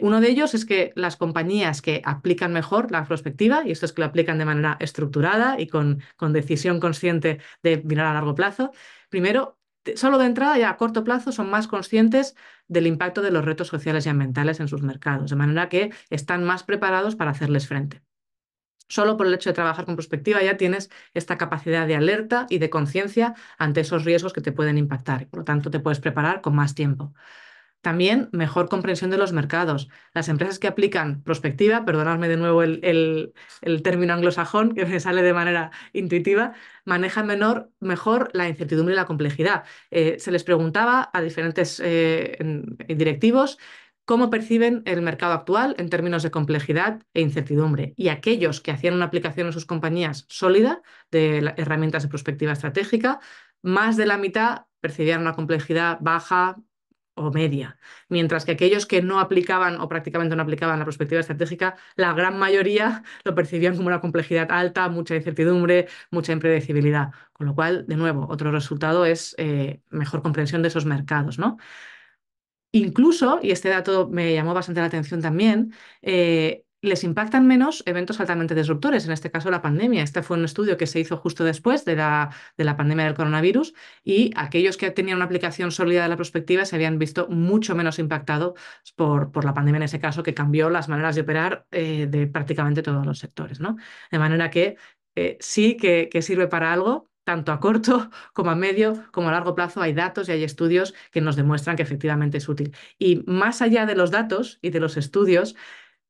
Uno de ellos es que las compañías que aplican mejor la prospectiva, y esto es que lo aplican de manera estructurada y con decisión consciente de mirar a largo plazo, primero, solo de entrada y a corto plazo son más conscientes del impacto de los retos sociales y ambientales en sus mercados, de manera que están más preparados para hacerles frente. Solo por el hecho de trabajar con prospectiva ya tienes esta capacidad de alerta y de conciencia ante esos riesgos que te pueden impactar y por lo tanto te puedes preparar con más tiempo. También mejor comprensión de los mercados. Las empresas que aplican prospectiva, perdonadme de nuevo el término anglosajón que me sale de manera intuitiva, manejan mejor la incertidumbre y la complejidad. Se les preguntaba a diferentes directivos cómo perciben el mercado actual en términos de complejidad e incertidumbre. Y aquellos que hacían una aplicación en sus compañías sólida de herramientas de prospectiva estratégica, más de la mitad percibían una complejidad baja o media, mientras que aquellos que no aplicaban o prácticamente no aplicaban la perspectiva estratégica, la gran mayoría lo percibían como una complejidad alta, mucha incertidumbre, mucha impredecibilidad, con lo cual, de nuevo, otro resultado es mejor comprensión de esos mercados, ¿no? Incluso, y este dato me llamó bastante la atención también, les impactan menos eventos altamente disruptores, en este caso la pandemia. Este fue un estudio que se hizo justo después de la pandemia del coronavirus y aquellos que tenían una aplicación sólida de la perspectiva se habían visto mucho menos impactados por la pandemia en ese caso, que cambió las maneras de operar de prácticamente todos los sectores, ¿no? De manera que sí que sirve para algo tanto a corto como a medio, como a largo plazo, hay datos y hay estudios que nos demuestran que efectivamente es útil. Y más allá de los datos y de los estudios,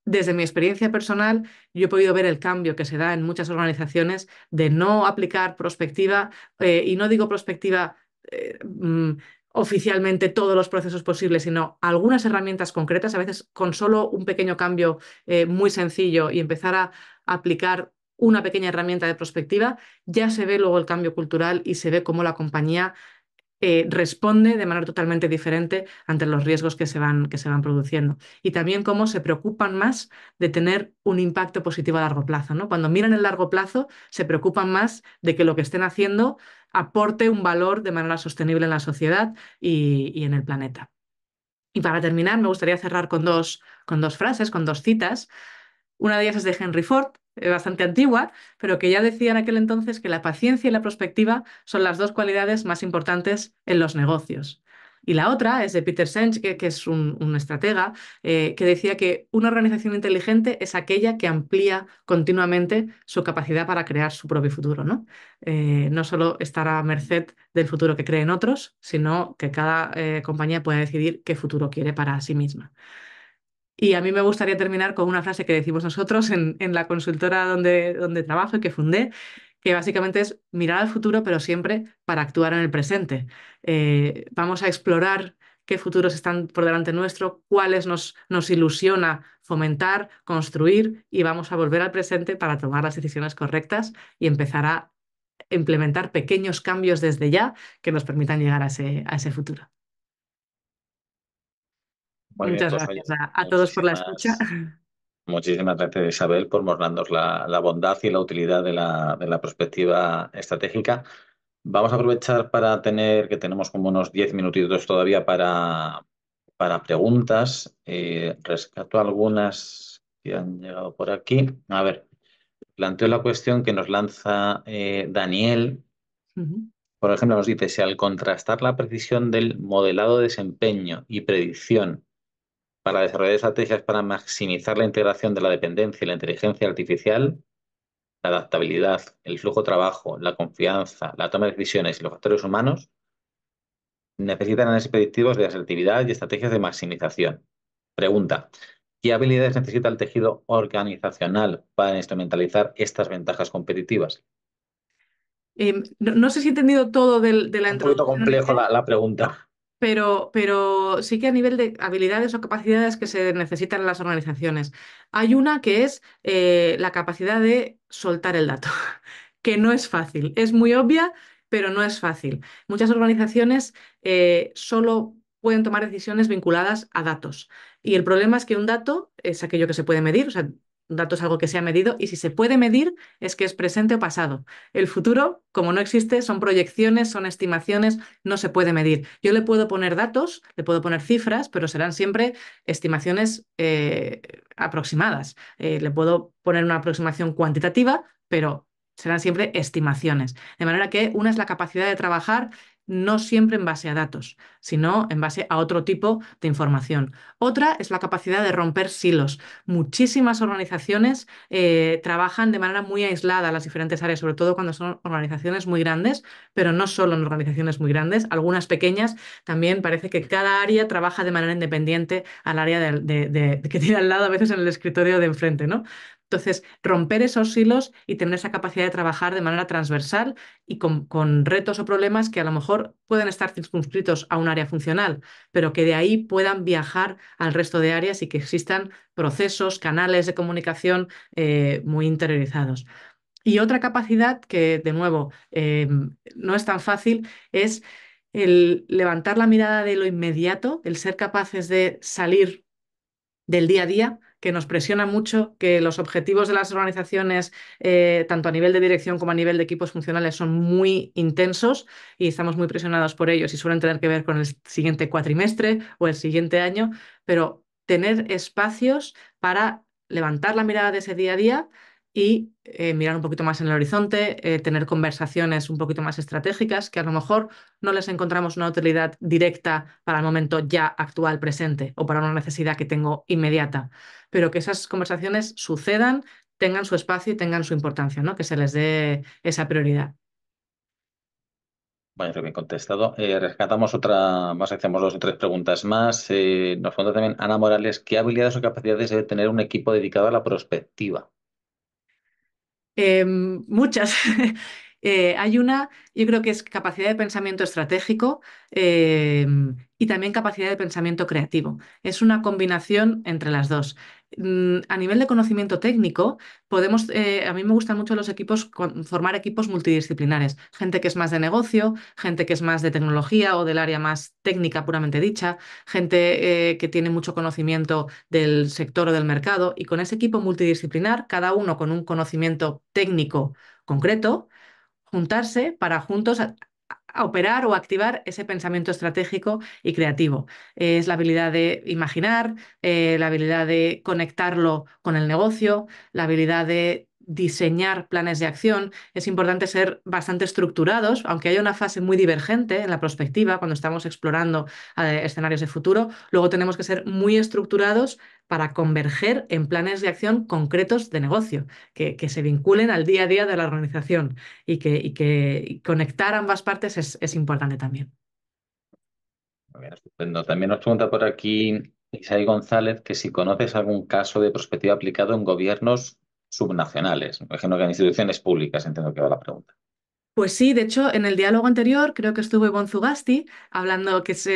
desde mi experiencia personal, yo he podido ver el cambio que se da en muchas organizaciones de no aplicar prospectiva, y no digo prospectiva oficialmente todos los procesos posibles, sino algunas herramientas concretas, a veces con solo un pequeño cambio muy sencillo y empezar a aplicar una pequeña herramienta de prospectiva, ya se ve luego el cambio cultural y se ve cómo la compañía responde de manera totalmente diferente ante los riesgos que se van produciendo. Y también cómo se preocupan más de tener un impacto positivo a largo plazo, ¿no? Cuando miran el largo plazo, se preocupan más de que lo que estén haciendo aporte un valor de manera sostenible en la sociedad y en el planeta. Y para terminar, me gustaría cerrar con dos frases, con dos citas. Una de ellas es de Henry Ford, bastante antigua, pero que ya decía en aquel entonces que la paciencia y la prospectiva son las dos cualidades más importantes en los negocios. Y la otra es de Peter Senge, que es un estratega, que decía que una organización inteligente es aquella que amplía continuamente su capacidad para crear su propio futuro, ¿no? No solo estar a merced del futuro que creen otros, sino que cada compañía pueda decidir qué futuro quiere para sí misma. Y a mí me gustaría terminar con una frase que decimos nosotros en la consultora donde trabajo y que fundé, que básicamente es mirar al futuro, pero siempre para actuar en el presente. Vamos a explorar qué futuros están por delante nuestro, cuáles nos ilusiona fomentar, construir, y vamos a volver al presente para tomar las decisiones correctas y empezar a implementar pequeños cambios desde ya que nos permitan llegar a ese futuro. Muy bien, Muchas pues oye, gracias a todos por la escucha. muchísimas gracias Isabel por mostrarnos la bondad y la utilidad de la perspectiva estratégica. Vamos a aprovechar para tener, que tenemos como unos 10 minutitos todavía para preguntas. Rescato algunas que han llegado por aquí. A ver, planteo la cuestión que nos lanza Daniel. Ujú. Por ejemplo, nos dice, si al contrastar la precisión del modelado de desempeño y predicción para desarrollar estrategias para maximizar la integración de la dependencia y la inteligencia artificial, la adaptabilidad, el flujo de trabajo, la confianza, la toma de decisiones y los factores humanos, necesitan análisis predictivos de asertividad y estrategias de maximización. Pregunta, ¿qué habilidades necesita el tejido organizacional para instrumentalizar estas ventajas competitivas? No sé si he entendido todo de la Un poquito introducción, complejo la pregunta. pero sí que a nivel de habilidades o capacidades que se necesitan en las organizaciones. Hay una que es la capacidad de soltar el dato, que no es fácil. Es muy obvia, pero no es fácil. Muchas organizaciones solo pueden tomar decisiones vinculadas a datos. Y el problema es que un dato es aquello que se puede medir, o sea, un dato es algo que se ha medido, y si se puede medir es que es presente o pasado. El futuro, como no existe, son proyecciones, son estimaciones, no se puede medir. Yo le puedo poner datos, le puedo poner cifras, pero serán siempre estimaciones aproximadas. Le puedo poner una aproximación cuantitativa, pero serán siempre estimaciones. De manera que una es la capacidad de trabajar no siempre en base a datos, sino en base a otro tipo de información. Otra es la capacidad de romper silos. Muchísimas organizaciones trabajan de manera muy aislada las diferentes áreas, sobre todo cuando son organizaciones muy grandes, pero no solo en organizaciones muy grandes, algunas pequeñas también parece que cada área trabaja de manera independiente al área que tiene al lado a veces en el escritorio de enfrente, ¿no? Entonces, romper esos hilos y tener esa capacidad de trabajar de manera transversal y con retos o problemas que a lo mejor pueden estar circunscritos a un área funcional, pero que de ahí puedan viajar al resto de áreas y que existan procesos, canales de comunicación muy interiorizados. Y otra capacidad que, de nuevo, no es tan fácil es el levantar la mirada de lo inmediato, el ser capaces de salir del día a día, que nos presiona mucho, que los objetivos de las organizaciones, tanto a nivel de dirección como a nivel de equipos funcionales, son muy intensos y estamos muy presionados por ellos y suelen tener que ver con el siguiente cuatrimestre o el siguiente año, pero tener espacios para levantar la mirada de ese día a día y mirar un poquito más en el horizonte, tener conversaciones un poquito más estratégicas que a lo mejor no les encontramos una utilidad directa para el momento ya actual, presente, o para una necesidad que tengo inmediata, pero que esas conversaciones sucedan, tengan su espacio y tengan su importancia, ¿no? Que se les dé esa prioridad. Bueno, bien contestado. Rescatamos otra, más hacemos dos o tres preguntas más. Nos pregunta también Ana Morales, ¿qué habilidades o capacidades debe tener un equipo dedicado a la prospectiva? Muchas. Hay una, yo creo que es capacidad de pensamiento estratégico eh, y también capacidad de pensamiento creativo. Es una combinación entre las dos. A nivel de conocimiento técnico, a mí me gustan mucho los equipos, formar equipos multidisciplinares. Gente que es más de negocio, gente que es más de tecnología o del área más técnica puramente dicha, gente que tiene mucho conocimiento del sector o del mercado. Y con ese equipo multidisciplinar, cada uno con un conocimiento técnico concreto, juntarse para juntos a operar o activar ese pensamiento estratégico y creativo. Es la habilidad de imaginar, la habilidad de conectarlo con el negocio, la habilidad de diseñar planes de acción. Es importante ser bastante estructurados, aunque haya una fase muy divergente en la prospectiva, cuando estamos explorando escenarios de futuro, luego tenemos que ser muy estructurados para converger en planes de acción concretos de negocio, que se vinculen al día a día de la organización y conectar ambas partes es importante también. Muy bien, estupendo. También nos pregunta por aquí Isai González que si conoces algún caso de prospectiva aplicado en gobiernos subnacionales, me imagino que en instituciones públicas, entiendo que va la pregunta. Pues sí, de hecho, en el diálogo anterior creo que estuvo Ivonne Zugasti hablando, que es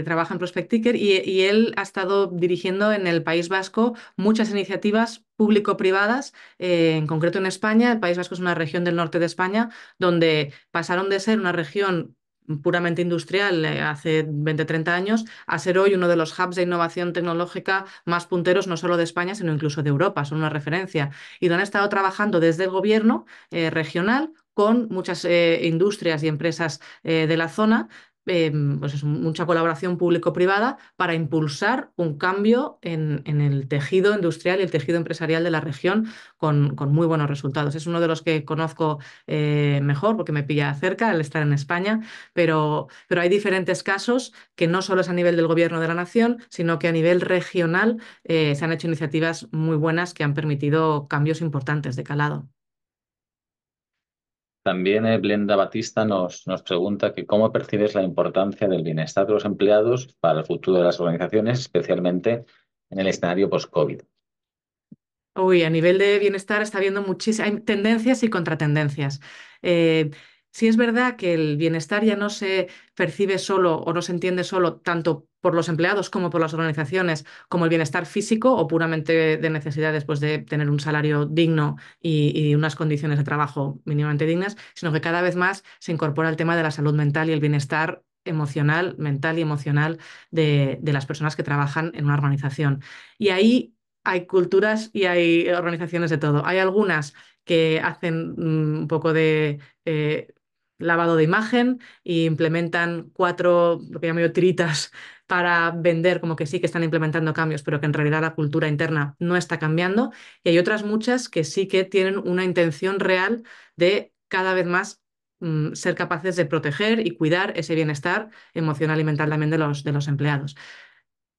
trabaja en Prospect y él ha estado dirigiendo en el País Vasco muchas iniciativas público-privadas, en concreto en España. El País Vasco es una región del norte de España donde pasaron de ser una región puramente industrial hace 20, 30 años a ser hoy uno de los hubs de innovación tecnológica más punteros, no solo de España, sino incluso de Europa. Son una referencia. Y donde han estado trabajando desde el gobierno regional con muchas industrias y empresas de la zona, pues es mucha colaboración público-privada para impulsar un cambio en el tejido industrial y el tejido empresarial de la región con muy buenos resultados. Es uno de los que conozco mejor porque me pilla cerca al estar en España, pero hay diferentes casos que no solo es a nivel del gobierno de la nación, sino que a nivel regional se han hecho iniciativas muy buenas que han permitido cambios importantes de calado. También Blenda Batista nos pregunta que cómo percibes la importancia del bienestar de los empleados para el futuro de las organizaciones, especialmente en el escenario post-COVID. Uy, a nivel de bienestar está habiendo muchísimas, hay tendencias y contratendencias. Sí es verdad que el bienestar ya no se percibe solo o no se entiende solo tanto por los empleados como por las organizaciones, como el bienestar físico o puramente de necesidad después de tener un salario digno y unas condiciones de trabajo mínimamente dignas, sino que cada vez más se incorpora el tema de la salud mental y el bienestar emocional, mental y emocional de las personas que trabajan en una organización. Y ahí hay culturas y hay organizaciones de todo. Hay algunas que hacen un poco de lavado de imagen e implementan cuatro, lo que llamo yo, tiritas para vender como que sí que están implementando cambios, pero que en realidad la cultura interna no está cambiando. Y hay otras muchas que sí que tienen una intención real de cada vez más ser capaces de proteger y cuidar ese bienestar emocional y mental también de los empleados.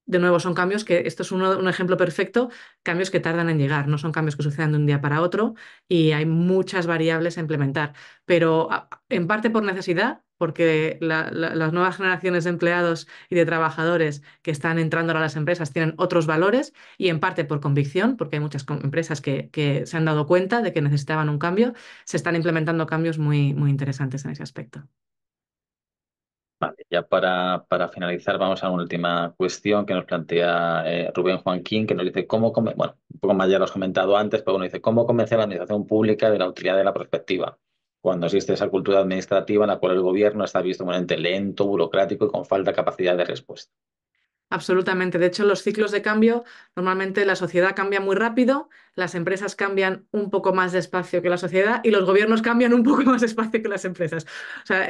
De nuevo, son cambios que, esto es un ejemplo perfecto, cambios que tardan en llegar, no son cambios que sucedan de un día para otro y hay muchas variables a implementar, pero en parte por necesidad, porque las nuevas generaciones de empleados y de trabajadores que están entrando a las empresas tienen otros valores y en parte por convicción, porque hay muchas empresas que se han dado cuenta de que necesitaban un cambio, se están implementando cambios muy, muy interesantes en ese aspecto. Vale, ya para finalizar, vamos a una última cuestión que nos plantea Rubén Joaquín, que nos dice bueno, un poco más ya lo has comentado antes, pero bueno, dice, ¿cómo convencer a la administración pública de la utilidad de la prospectiva cuando existe esa cultura administrativa en la cual el gobierno está visto como un ente lento, burocrático y con falta de capacidad de respuesta? Absolutamente. De hecho, los ciclos de cambio, normalmente la sociedad cambia muy rápido, las empresas cambian un poco más despacio que la sociedad y los gobiernos cambian un poco más despacio que las empresas. O sea,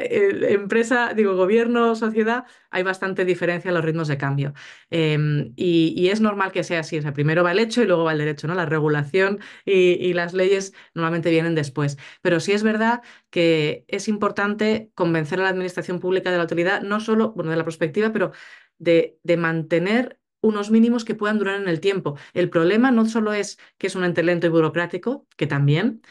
gobierno, sociedad, hay bastante diferencia en los ritmos de cambio. Y es normal que sea así. O sea, primero va el hecho y luego va el derecho, ¿no? La regulación y las leyes normalmente vienen después. Pero sí es verdad que es importante convencer a la administración pública de la utilidad, no solo, bueno, de la perspectiva, pero de mantener unos mínimos que puedan durar en el tiempo. El problema no solo es que es un ente lento y burocrático, que también,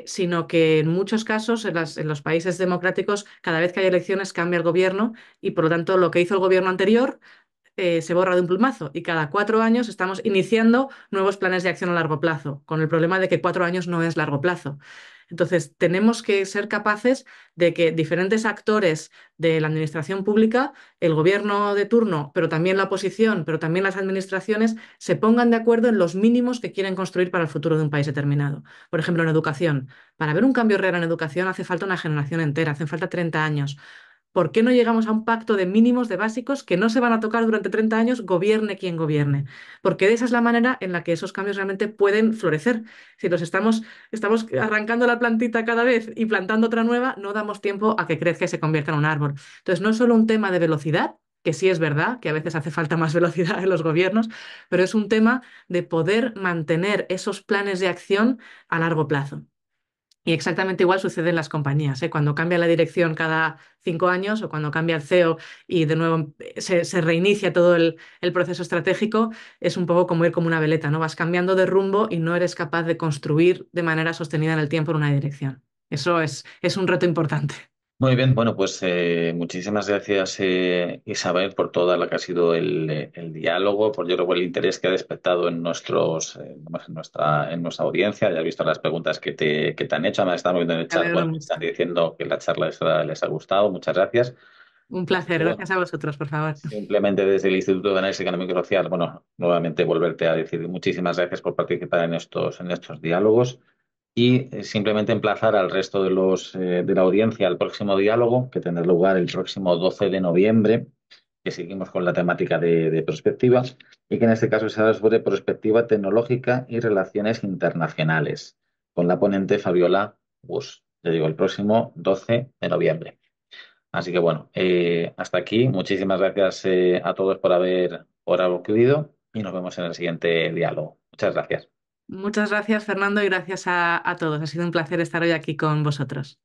sino que en muchos casos en los países democráticos, cada vez que hay elecciones cambia el gobierno y por lo tanto lo que hizo el gobierno anterior se borra de un plumazo y cada 4 años estamos iniciando nuevos planes de acción a largo plazo, con el problema de que 4 años no es largo plazo. Entonces, tenemos que ser capaces de que diferentes actores de la administración pública, el gobierno de turno, pero también la oposición, pero también las administraciones, se pongan de acuerdo en los mínimos que quieren construir para el futuro de un país determinado. Por ejemplo, en educación. Para ver un cambio real en educación hace falta una generación entera, hacen falta 30 años. ¿Por qué no llegamos a un pacto de mínimos de básicos que no se van a tocar durante 30 años, gobierne quien gobierne? Porque esa es la manera en la que esos cambios realmente pueden florecer. Si estamos arrancando la plantita cada vez y plantando otra nueva, no damos tiempo a que crezca y se convierta en un árbol. Entonces, no es solo un tema de velocidad, que sí es verdad que a veces hace falta más velocidad en los gobiernos, pero es un tema de poder mantener esos planes de acción a largo plazo. Y exactamente igual sucede en las compañías, ¿eh? Cuando cambia la dirección cada 5 años o cuando cambia el CEO y de nuevo se reinicia todo el proceso estratégico, es un poco como ir como una veleta, ¿no? Vas cambiando de rumbo y no eres capaz de construir de manera sostenida en el tiempo en una dirección. Eso es un reto importante. Muy bien, bueno, pues muchísimas gracias Isabel por todo lo que ha sido el diálogo, por yo creo el interés que ha despertado en nuestra audiencia. Ya has visto las preguntas que te han hecho, además están viendo en el Me chat, alegro bueno, me mucho. están diciendo que la charla les ha gustado, muchas gracias. Un Así placer. que bueno, Gracias a vosotros, por favor. simplemente desde el Instituto de Análisis Económico y Social, bueno, nuevamente volverte a decir muchísimas gracias por participar en estos diálogos. Y simplemente emplazar al resto de la audiencia al próximo diálogo, que tendrá lugar el próximo 12 de noviembre, que seguimos con la temática de perspectiva, y que en este caso será sobre perspectiva tecnológica y relaciones internacionales, con la ponente Fabiola Bus. Ya digo, el próximo 12 de noviembre. Así que bueno, hasta aquí. Muchísimas gracias a todos por haber acudido y nos vemos en el siguiente diálogo. Muchas gracias. Muchas gracias, Fernando, y gracias a todos. Ha sido un placer estar hoy aquí con vosotros.